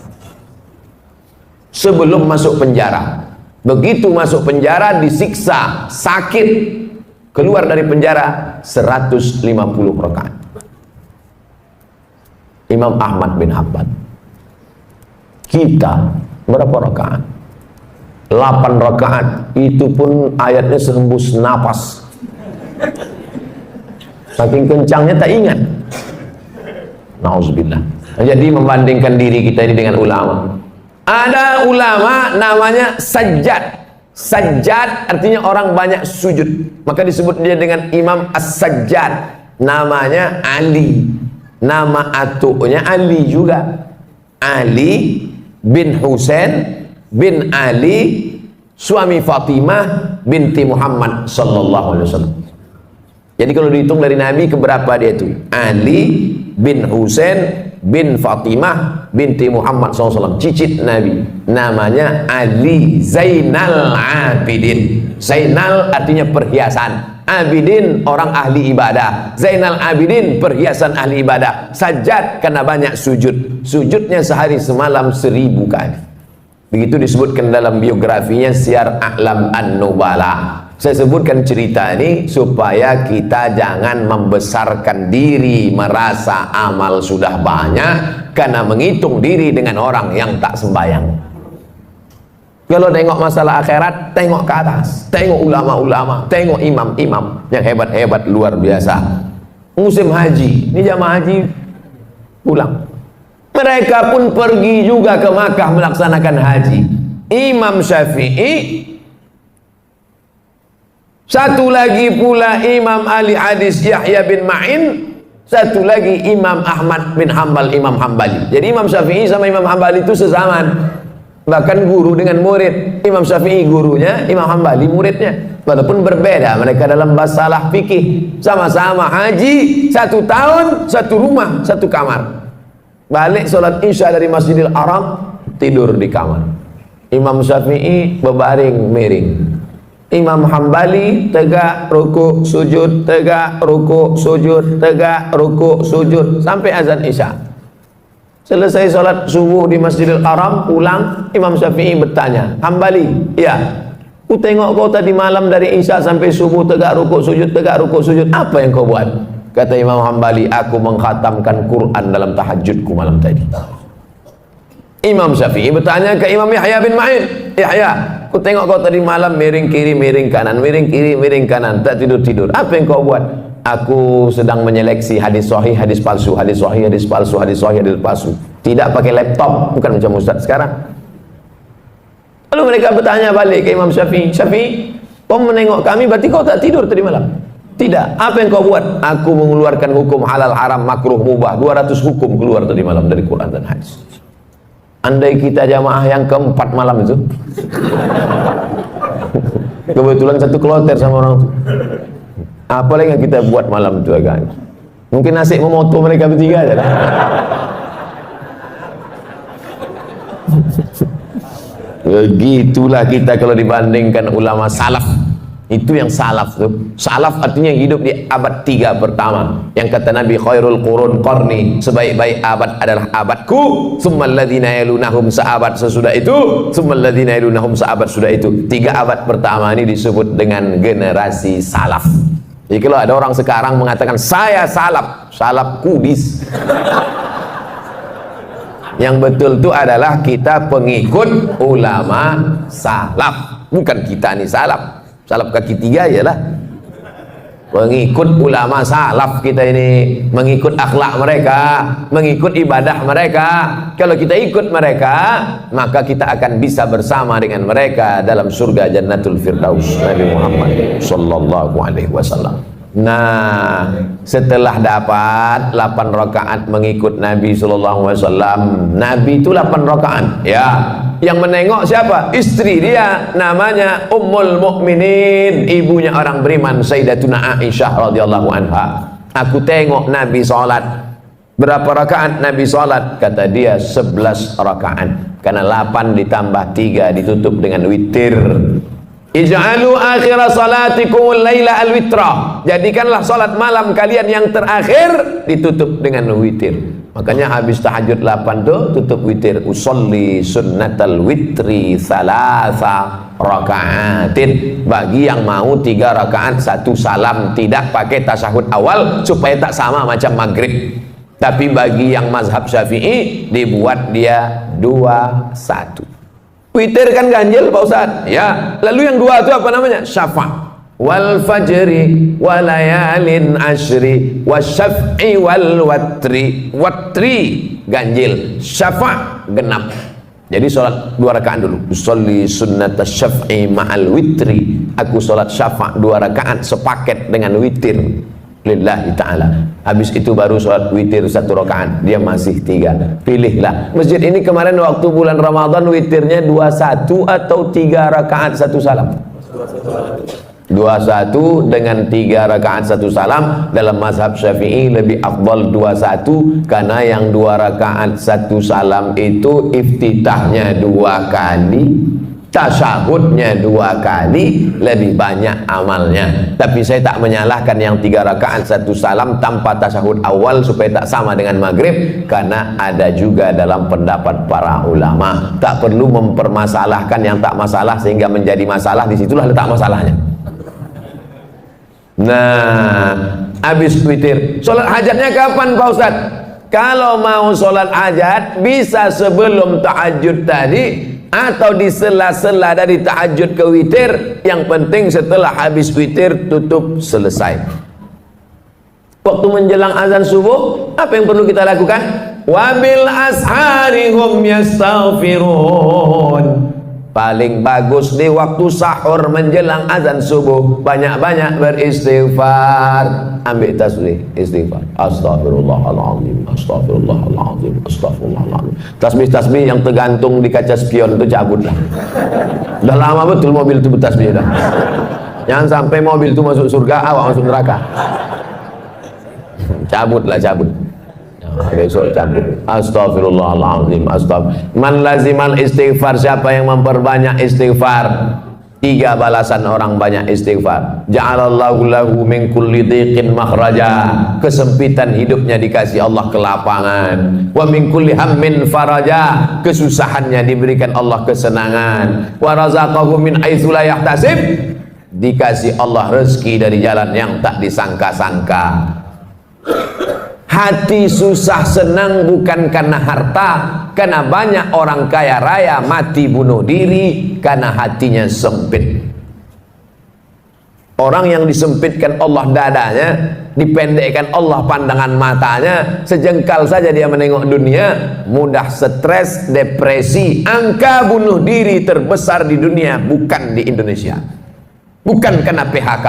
Sebelum masuk penjara. Begitu masuk penjara disiksa, sakit. Keluar dari penjara 150 rakaat. Imam Ahmad bin Hanbal. Kita berapa rakaat? 8 rakaat. Itu pun ayatnya sehembus napas. Saking kencangnya tak ingat. Nauzubillah. Jadi membandingkan diri kita ini dengan ulama. Ada ulama namanya Sajjad. Sajjad artinya orang banyak sujud. Maka disebut dia dengan Imam As-Sajjad. Namanya Ali. Nama atuknya Ali juga. Ali bin Husain bin Ali, suami Fatimah binti Muhammad sallallahu alaihi wasallam. Jadi kalau dihitung dari Nabi keberapa dia itu? Ali bin Husain bin Fatimah binti Muhammad SAW, cicit Nabi. Namanya Ali Zainal Abidin. Zainal artinya perhiasan. Abidin orang ahli ibadah. Zainal Abidin perhiasan ahli ibadah. Sajjad karena banyak sujud. Sujudnya sehari semalam 1000 kali. Begitu disebutkan dalam biografinya Syiar A'lam An-Nubala. Saya sebutkan cerita ini supaya kita jangan membesarkan diri, merasa amal sudah banyak karena menghitung diri dengan orang yang tak sembahyang. Kalau tengok masalah akhirat, tengok ke atas, tengok ulama-ulama, tengok imam-imam yang hebat-hebat luar biasa. Musim haji, ini jamaah haji pulang. Mereka pun pergi juga ke Makkah melaksanakan haji. Imam Syafi'i, satu lagi pula Imam Ali Hadis Yahya bin Ma'in, satu lagi Imam Ahmad bin Hanbal, Imam Hambali. Jadi Imam Syafi'i sama Imam Hambali itu sezaman, bahkan guru dengan murid. Imam Syafi'i gurunya, Imam Hambali muridnya. Walaupun berbeda mereka dalam masalah fikih, sama-sama haji, 1 tahun, 1 rumah, 1 kamar. Balik sholat isya dari Masjidil Haram, tidur di kamar. Imam Syafi'i berbaring miring. Imam Hambali tegak rukuk sujud, tegak rukuk sujud, tegak rukuk sujud sampai azan isya. Selesai sholat subuh di Masjidil Haram, pulang, Imam Syafi'i bertanya, Hambali, ya, ku tengok kau tadi malam dari Isya sampai subuh tegak rukuk sujud, apa yang kau buat? Kata Imam Hambali, aku mengkhatamkan Quran dalam tahajudku malam tadi. Imam Syafi'i bertanya ke Imam Yahya bin Ma'in, Yahya, ku tengok kau tadi malam miring kiri, miring kanan, miring kiri, miring kanan, tak tidur-tidur, apa yang kau buat? Aku sedang menyeleksi hadis sahih, hadis palsu, hadis sahih, hadis palsu, hadis sahih, hadis palsu. Tidak pakai laptop, bukan macam Ustaz sekarang. Lalu mereka bertanya balik ke Imam Syafi'i, Syafi'i, kau menengok kami, berarti kau tak tidur tadi malam? Tidak. Apa yang kau buat? Aku mengeluarkan hukum halal, haram, makruh, mubah, 200 hukum keluar tadi malam dari Quran dan hadis. Andai kita jamaah yang keempat malam itu, kebetulan satu kloter sama orang itu, apa lagi yang kita buat malam itu agak? Mungkin nasib memoto mereka bertiga aja lah. Begitulah kita kalau dibandingkan ulama salaf. Itu yang salaf tuh. Salaf artinya hidup di abad 3 pertama. Yang kata Nabi, khairul qurun qarni, sebaik-baik abad adalah abadku, tsummal ladzina yalunahum, seabad sesudah itu, tsummal ladzina yalunahum, seabad sudah itu. 3 abad pertama ini disebut dengan generasi salaf. Jadi kalau ada orang sekarang mengatakan saya salaf, salaf kudis. Yang betul itu adalah kita pengikut ulama salaf, bukan kita nih salaf. Salaf kaki 3 ialah pengikut ulama salaf kita ini, mengikut akhlak mereka, mengikut ibadah mereka. Kalau kita ikut mereka, maka kita akan bisa bersama dengan mereka dalam surga Jannatul Firdaus. Nabi Muhammad sallallahu alaihi wasallam. Nah, setelah dapat 8 rakaat mengikut Nabi sallallahu alaihi wasallam, Nabi itu 8 rakaat. Ya, yang menengok siapa? Istri dia, namanya Ummul Mukminin, ibunya orang beriman, Sayyidatuna Aisyah radhiyallahu anha. Aku tengok Nabi salat. Berapa rakaat Nabi salat? Kata dia 11 rakaat. Karena 8 ditambah 3 ditutup dengan witir. Ij'alu akhir salatikumul laila al-witra. Jadikanlah salat malam kalian yang terakhir ditutup dengan witir. Makanya habis tahajud 8 tuh tutup witir. Usolli sunnatal witri salasa rakaatin. Bagi yang mau 3 rakaat 1 salam, tidak pakai tasyahud awal supaya tak sama macam maghrib. Tapi bagi yang mazhab Syafi'i dibuat dia 2-1. Witir kan ganjil Pak Ustaz, ya. Lalu yang 2 itu apa namanya? Syafa' wal fajri walayalin ashri wasyaf'i wal watri. Watri ganjil, syafa' genap. Jadi sholat 2 rakaat dulu. Usolli sunnata syaf'i ma'al witri. Aku sholat syafa' 2 rakaat sepaket dengan witir lillahi ta'ala. Habis itu baru sholat witir 1 rakaat. Dia masih 3. Pilihlah. Masjid ini kemarin waktu bulan Ramadan witirnya 21 atau 3 rakaat 1 salam. 21 dengan 3 rakaat 1 salam. Dalam mazhab Syafi'i lebih afdal 21, karena yang 2 rakaat 1 salam itu iftitahnya 2 kali, tasyahudnya 2 kali, lebih banyak amalnya. Tapi saya tak menyalahkan yang 3 rakaat 1 salam tanpa tasyahud awal supaya tak sama dengan maghrib, karena ada juga dalam pendapat para ulama. Tak perlu mempermasalahkan yang tak masalah sehingga menjadi masalah. Disitulah letak masalahnya. Nah, habis witir, sholat hajatnya kapan Pak Ustaz? Kalau mau sholat hajat bisa sebelum tahajud tadi atau di sela-sela dari tahajud ke witir. Yang penting setelah habis witir tutup, selesai. Waktu menjelang azan subuh, apa yang perlu kita lakukan? Wabil ashari hum yastaghfirun. Paling bagus di waktu sahur menjelang azan subuh, banyak-banyak beristighfar. Ambil tasbih, istighfar. Astaghfirullahaladzim, astaghfirullahaladzim, astaghfirullahaladzim. Tasbih-tasbih yang tergantung di kaca spion itu cabutlah. Udah lama betul mobil itu bertasbih dah. Jangan sampai mobil itu masuk surga, awak masuk neraka. Cabutlah, cabut. Besok cabut. Astaghfirullahaladzim, astaghfirullah. Man lazimal istighfar, siapa yang memperbanyak istighfar, Tiga balasan orang banyak istighfar. Ja'alallahu lahu min kulli dhiqin makhraja. Kesempitan hidupnya dikasih Allah kelapangan. Wa min kulli hammin faraja. Kesusahannya diberikan Allah kesenangan. Wa razaqahu min haitsu la yahtasib. Dikasih Allah rezeki dari jalan yang tak disangka-sangka. Hati susah senang bukan karena harta, karena banyak orang kaya raya mati bunuh diri karena hatinya sempit. Orang yang disempitkan Allah dadanya, dipendekkan Allah pandangan matanya, sejengkal saja dia menengok dunia, mudah stres, depresi. Angka bunuh diri terbesar di dunia bukan di Indonesia, bukan karena PHK,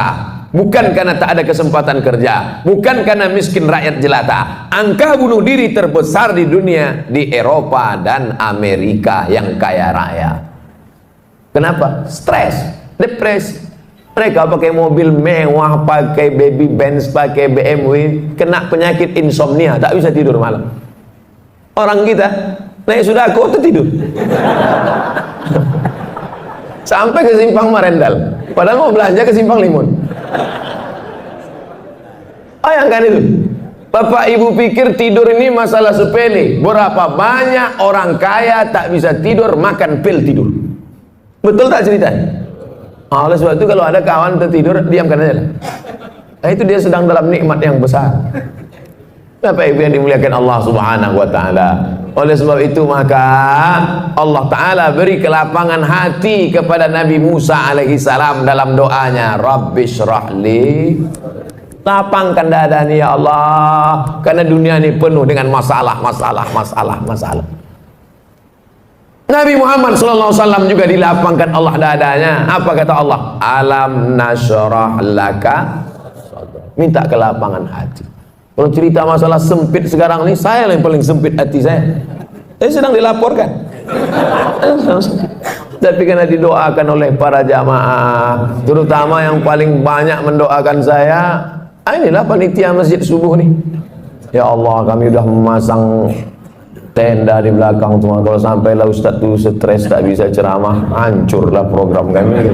bukan karena tak ada kesempatan kerja, bukan karena miskin rakyat jelata. Angka bunuh diri terbesar di dunia di Eropa dan Amerika yang kaya raya. Kenapa? Stres, depresi. Mereka pakai mobil mewah, pakai baby Benz, pakai BMW, kena penyakit insomnia, tak bisa tidur malam. Orang kita naik sudako tuh tidur sampai ke Simpang Marendal, padahal mau belanja ke Simpang Limun. Bayangkan itu. Bapak ibu pikir tidur ini masalah sepele. Berapa banyak orang kaya tak bisa tidur, makan pil tidur. Betul tak cerita? Oleh sebab itu kalau ada kawan tertidur, diamkan aja lah. Nah, itu dia sedang dalam nikmat yang besar. Bapak ibu yang dimuliakan Allah subhanahu wa ta'ala. Oleh sebab itu maka Allah ta'ala beri kelapangan hati kepada Nabi Musa alaihi salam dalam doanya, Rabbi syrahli, lapangkan dada ni ya Allah, karena dunia ini penuh dengan masalah. Nabi Muhammad SAW juga dilapangkan Allah dadanya. Apa kata Allah? Alam nasyrah laka, minta kelapangan hati. Kalau cerita masalah sempit sekarang ini, saya yang paling sempit hati saya. Saya sedang dilaporkan. Tapi karena didoakan oleh para jamaah, terutama yang paling banyak mendoakan saya, inilah panitia masjid subuh nih. Ya Allah, kami udah memasang tenda di belakang tuh. Kalau sampailah Ustaz tuh stres tak bisa ceramah, hancurlah program kami.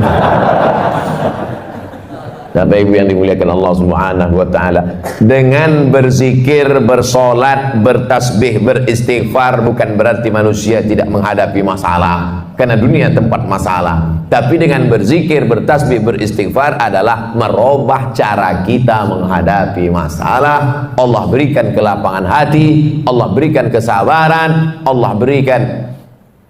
Bapak ibu yang dimuliakan Allah subhanahu wa ta'ala, dengan berzikir, bersolat, bertasbih, beristighfar bukan berarti manusia tidak menghadapi masalah, karena dunia tempat masalah. Tapi dengan berzikir, bertasbih, beristighfar adalah merubah cara kita menghadapi masalah. Allah berikan kelapangan hati, Allah berikan kesabaran, Allah berikan.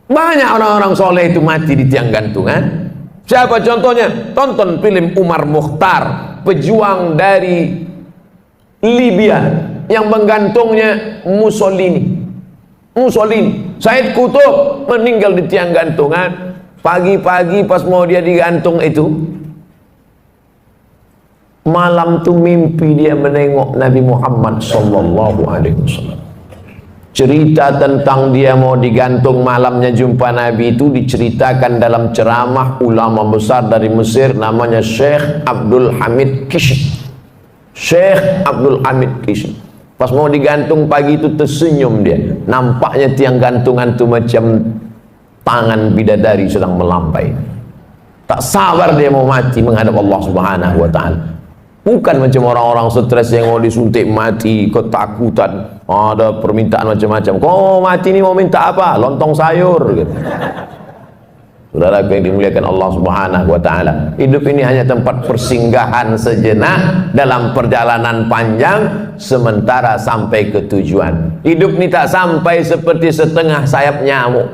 Banyak orang-orang soleh itu mati di tiang gantungan. Siapa contohnya? Tonton film Umar Mukhtar, pejuang dari Libya yang menggantungnya Mussolini. Said Qutb meninggal di tiang gantungan. Pagi-pagi pas mau dia digantung itu, malam tuh mimpi dia menengok Nabi Muhammad sallallahu alaihi wasallam. Cerita tentang dia mau digantung malamnya jumpa Nabi itu diceritakan dalam ceramah ulama besar dari Mesir, namanya Syekh Abdul Hamid Kishk. Syekh Abdul Hamid Kishk. Pas mau digantung pagi itu tersenyum dia. Nampaknya tiang gantungan itu macam tangan bidadari sedang melampai. Tak sabar dia mau mati menghadap Allah subhanahu wa ta'ala. Bukan macam orang-orang stres yang mau disuntik mati, ketakutan, ada permintaan macam-macam. Kau mati ini mau minta apa? Lontong sayur gitu. Saudara yang dimuliakan Allah subhanahu wa ta'ala, hidup ini hanya tempat persinggahan sejenak dalam perjalanan panjang sementara sampai ke tujuan. Hidup ini tak sampai seperti setengah sayap nyamuk.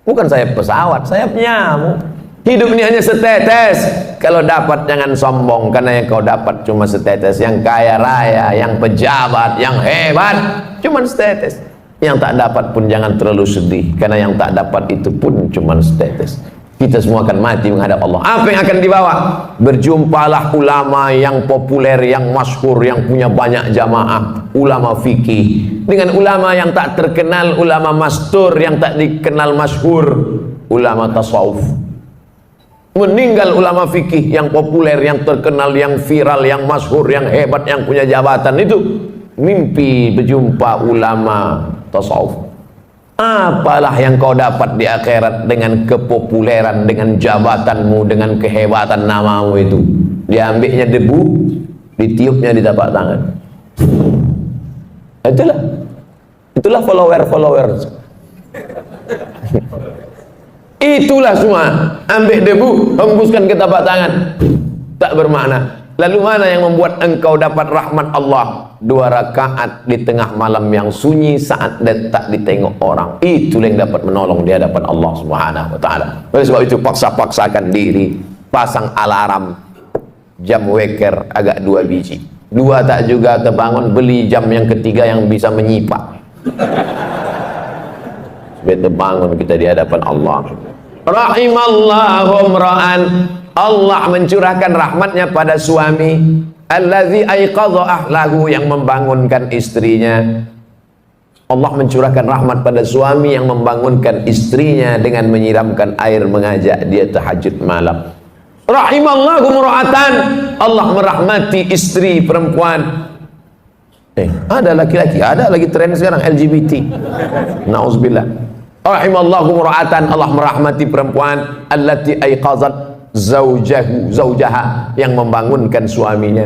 Bukan sayap pesawat, sayap nyamuk. Hidup ini hanya setetes. Kalau dapat jangan sombong, karena yang kau dapat cuma setetes. Yang kaya raya, yang pejabat, yang hebat, cuma setetes. Yang tak dapat pun jangan terlalu sedih, karena yang tak dapat itu pun cuma setetes. Kita semua akan mati menghadap Allah. Apa yang akan dibawa? Berjumpalah ulama yang populer, yang masyhur, yang punya banyak jamaah, ulama fikih, dengan ulama yang tak terkenal, ulama mastur yang tak dikenal masyhur, ulama tasawuf. Meninggal ulama fikih yang populer, yang terkenal, yang viral, yang masyhur, yang hebat, yang punya jabatan itu, mimpi berjumpa ulama tasawuf. Apalah yang kau dapat di akhirat dengan kepopuleran, dengan jabatanmu, dengan kehebatan namamu itu? Diambilnya debu, ditiupnya di tapak tangan. Itulah follower. Itulah semua. Ambil debu, hembuskan ke tapak tangan. Tak bermakna. Lalu mana yang membuat engkau dapat rahmat Allah? 2 rakaat di tengah malam yang sunyi saat tak ditengok orang. Itulah yang dapat menolong di hadapan Allah Subhanahu wa taala. Oleh sebab itu paksa-paksakan diri, pasang alarm, jam weker agak 2 biji. 2 tak juga terbangun, beli jam yang ketiga yang bisa menyipak. Supaya terbangun kita di hadapan Allah. Rahimallahu imra'an, Allah mencurahkan rahmatnya pada suami allazi aiqadha ahlahu, yang membangunkan istrinya. Allah mencurahkan rahmat pada suami yang membangunkan istrinya dengan menyiramkan air, mengajak dia tahajud malam. Rahimallahu imra'atan, Allah merahmati istri perempuan. Ada laki-laki, ada lagi tren sekarang LGBT. Nauzubillah. Rahimallahu imra'atan, Allah merahmati perempuan allati aiqazat zaujaha, yang membangunkan suaminya.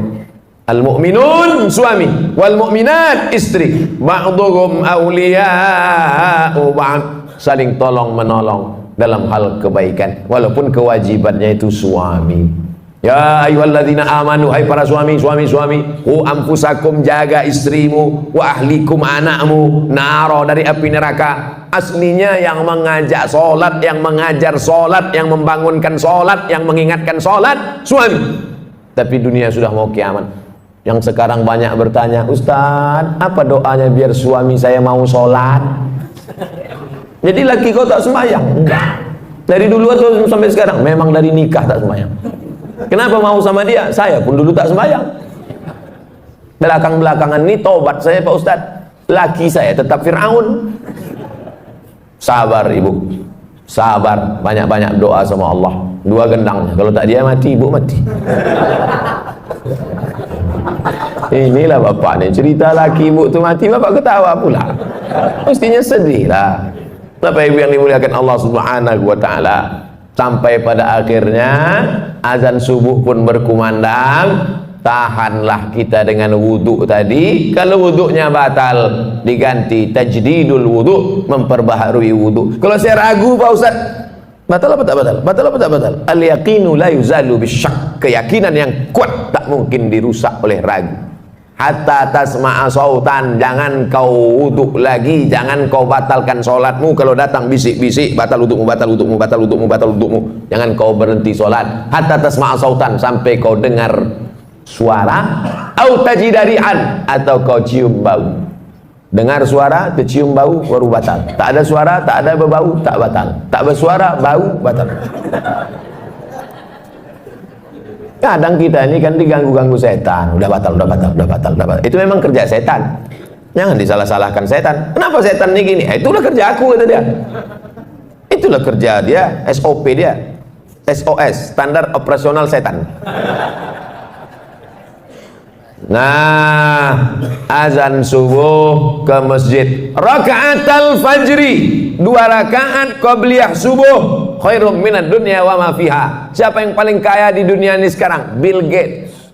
Al-mu'minun suami, wal mu'minat istri, ba'dhum awliya'u ba'd, saling tolong menolong dalam hal kebaikan walaupun kewajibannya itu suami. Ya ayyuhalladzina amanu, hai para suami, qu anfusakum, jaga istrimu, wa ahlikum, anakmu, naro, dari api neraka. Aslinya yang mengajak sholat, yang mengajar sholat, yang membangunkan sholat, yang mengingatkan sholat, suami. Tapi dunia sudah mau kiamat. Yang sekarang banyak bertanya, Ustaz, apa doanya biar suami saya mau sholat? Jadi laki kau tak sembahyang? Enggak. Dari dulu atau sampai sekarang? Memang dari nikah tak sembahyang. Kenapa mau sama dia? Saya pun dulu tak sembahyang. Belakang-belakangan ini tobat saya Pak Ustaz. Laki saya tetap Fir'aun. Sabar ibu, sabar, banyak-banyak doa sama Allah. 2 gendang, kalau tak dia mati, ibu mati. Inilah bapak nih, cerita laki ibu tu mati, bapak ketawa pula. Mestinya sedih lah. Bapak ibu yang dimuliakan Allah Subhanahu wa taala. Sampai pada akhirnya azan subuh pun berkumandang. Tahanlah kita dengan wudhu tadi. Kalau wudhunya batal, diganti tajdidul wudhu, memperbaharui wudhu. Kalau saya ragu Pak Ustaz, batal apa tak batal? Batal apa tak batal? Al yaqinu la yuzalu bisyak. Keyakinan yang kuat tak mungkin dirusak oleh ragu. Hatta tasma'a sautan, jangan kau wudhu lagi, jangan kau batalkan sholatmu. Kalau datang bisik-bisik, batal wudhumu, batal wudhumu, batal wudhumu, batal wudhumu, jangan kau berhenti sholat. Hatta tasma'a sautan, sampai kau dengar suara, au tajidarian, atau kau cium bau. Dengar suara, tercium bau, baru batal. Tak ada suara, tak ada berbau, tak batal. Tak bersuara, bau, batal. Kadang kita ini kan diganggu-ganggu setan, udah batal. Itu memang kerja setan. Jangan disalah-salahkan setan. Kenapa setan ini gini? Itulah kerja aku, kata dia. Itulah kerja dia, SOP dia. SOS, standar operasional setan. Nah, azan subuh ke masjid. Raka'atul fajri, 2 rakaat qabliyah subuh, khairum minad dunya wa ma fiha. Siapa yang paling kaya di dunia ini sekarang? Bill Gates,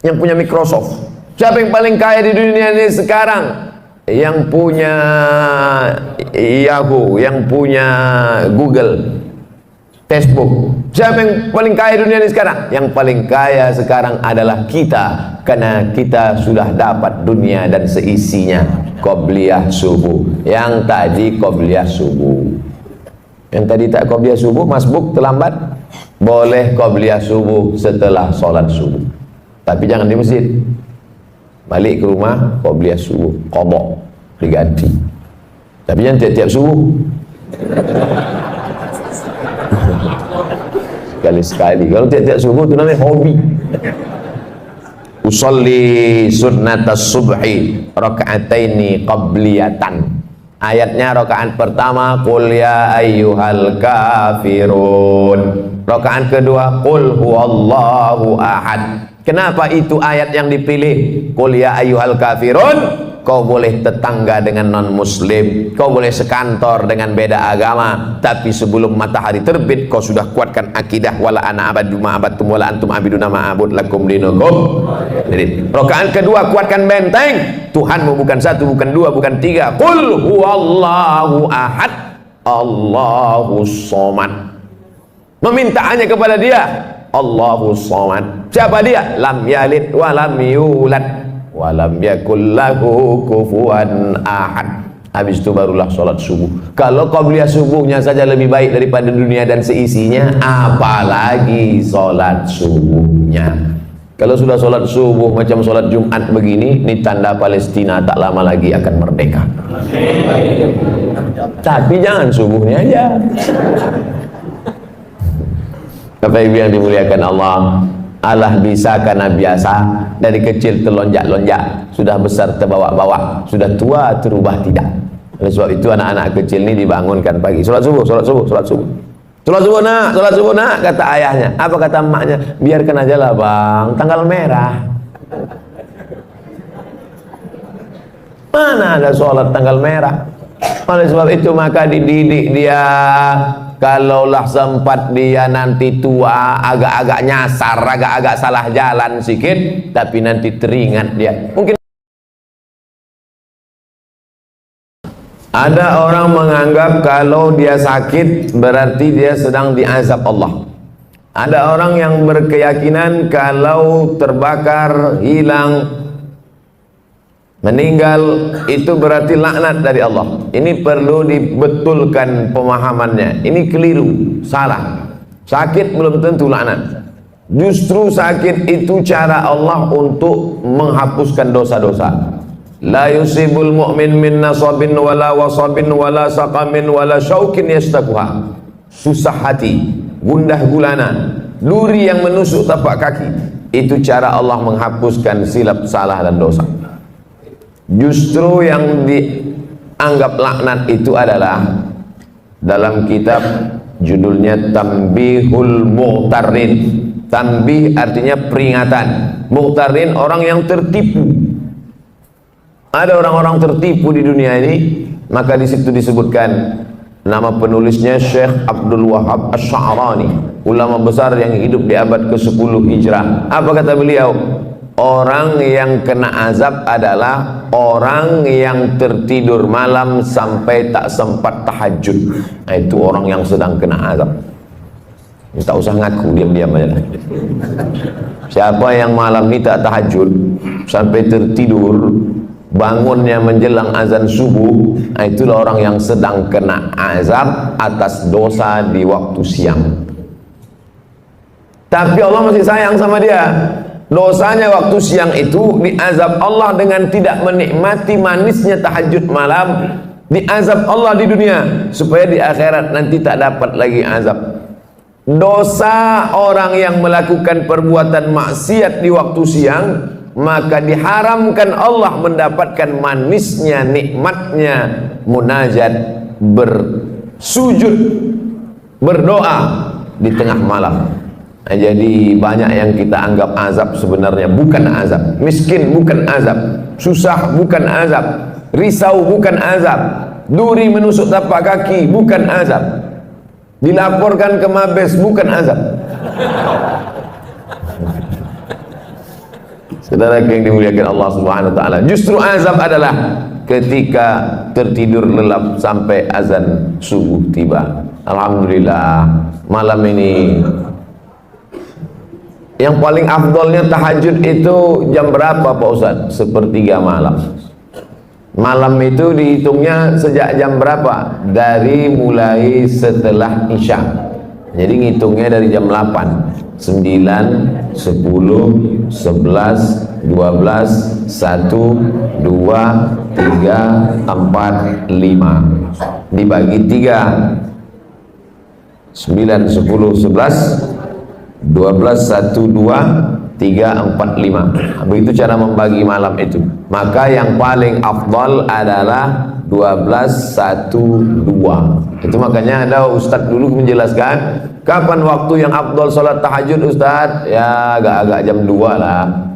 yang punya Microsoft. Siapa yang paling kaya di dunia ini sekarang? Yang punya Yahoo, yang punya Google, Facebook. Siapa yang paling kaya di dunia ini sekarang? Yang paling kaya sekarang adalah kita, karena kita sudah dapat dunia dan seisinya. Qobliyah subuh. Yang tadi qobliyah subuh. Yang tadi tak qobliyah subuh, masbuk terlambat. Boleh qobliyah subuh setelah sholat subuh. Tapi jangan di masjid. Balik ke rumah, qobliyah subuh, qadha, diganti. Tapi jangan tiap-tiap subuh. Sekali-sekali. Kalau tiap-tiap subuh itu namanya hobi. Usolli sunnatas subhi raka'ataini qabliyatan. Ayatnya rakaat pertama qul ya ayyuhal kafirun. Rakaat kedua qul huwallahu ahad. Kenapa itu ayat yang dipilih? Qul ya ayyuhal kafirun. kau boleh tetangga dengan non muslim, kau boleh sekantor dengan beda agama, tapi sebelum matahari terbit kau sudah kuatkan akidah wala ana abadu ma abadtum wala antum abiduna ma abud lakum dinukum. Jadi rakaat kedua kuatkan benteng, Tuhanmu bukan satu, bukan dua, bukan tiga. Qul huwallahu ahad, Allahus somad. Meminta hanya kepada dia, Allahus somad. Siapa dia? Lam yalid wa lam yulad walam yakul lahu kufuwan ahad. Habis itu barulah sholat subuh. Kalau qabliyah subuhnya saja lebih baik daripada dunia dan seisinya, apalagi sholat subuhnya. Kalau sudah sholat subuh macam sholat Jumat begini, ini tanda Palestina tak lama lagi akan merdeka. Tapi jangan subuhnya aja. Bapak Ibu yang dimuliakan Allah, Allah bisa karena biasa. Dari kecil terlonjak-lonjak, sudah besar terbawa-bawa, sudah tua terubah tidak. Oleh sebab itu anak-anak kecil ini dibangunkan pagi, sholat subuh, sholat subuh, sholat subuh, sholat subuh nak, kata ayahnya. Apa kata emaknya? Biarkan aja lah bang, tanggal merah. Mana ada sholat tanggal merah? Oleh sebab itu maka dididik dia. Kalaulah sempat dia nanti tua, agak-agak nyasar, agak-agak salah jalan sedikit, tapi nanti teringat dia. Mungkin ada orang menganggap kalau dia sakit berarti dia sedang diazab Allah. Ada orang yang berkeyakinan kalau terbakar, hilang, meninggal itu berarti laknat dari Allah. Ini perlu dibetulkan pemahamannya. Ini keliru, salah. Sakit belum tentu laknat. Justru sakit itu cara Allah untuk menghapuskan dosa-dosa. La yusibul mu'min min nasabin wala wasabin wala saqamin wala syaukin yastakuha. Susah hati, gundah gulana, duri yang menusuk tapak kaki. Itu cara Allah menghapuskan silap, salah dan dosa. Justru yang dianggap laknat itu adalah dalam kitab judulnya Tanbihul Mughtarrin. Tanbih artinya peringatan, Mughtarrin orang yang tertipu. Ada orang-orang tertipu di dunia ini, maka di situ disebutkan nama penulisnya Syekh Abdul Wahab Asy'arani, ulama besar yang hidup di abad ke-10 Hijrah. Apa kata beliau? Orang yang kena azab adalah orang yang tertidur malam sampai tak sempat tahajud. Nah, itu orang yang sedang kena azab. Tak usah ngaku, diam-diam aja. Siapa yang malam ini tak tahajud sampai tertidur, bangunnya menjelang azan subuh, nah itulah orang yang sedang kena azab atas dosa di waktu siang. Tapi Allah masih sayang sama dia. Dosanya waktu siang itu diazab Allah dengan tidak menikmati manisnya tahajud malam, diazab Allah di dunia supaya di akhirat nanti tak dapat lagi azab. Dosa orang yang melakukan perbuatan maksiat di waktu siang, maka diharamkan Allah mendapatkan manisnya, nikmatnya munajat, bersujud, berdoa di tengah malam. Nah, jadi banyak yang kita anggap azab sebenarnya bukan azab. Miskin bukan azab, susah bukan azab, risau bukan azab, duri menusuk tapak kaki bukan azab, dilaporkan ke Mabes bukan azab. Saudara yang dimuliakan Allah Subhanahu wa taala, justru azab adalah ketika tertidur lelap sampai azan subuh tiba. Alhamdulillah malam ini yang paling afdolnya tahajud itu jam berapa Pak Ustaz? Sepertiga malam. Malam itu dihitungnya sejak jam berapa? Dari mulai setelah Isya. Jadi ngitungnya dari jam 8, 9, 10, 11, 12, 1, 2, 3, 4, 5. Dibagi 3. 9, 10, 11, 12, 1, 2, 3, 4, 5. Begitu cara membagi malam itu. Maka yang paling afdal adalah 12, 1, 2. Itu makanya ada Ustadz dulu menjelaskan kapan waktu yang afdal sholat tahajud Ustadz? Ya agak-agak jam 2 lah.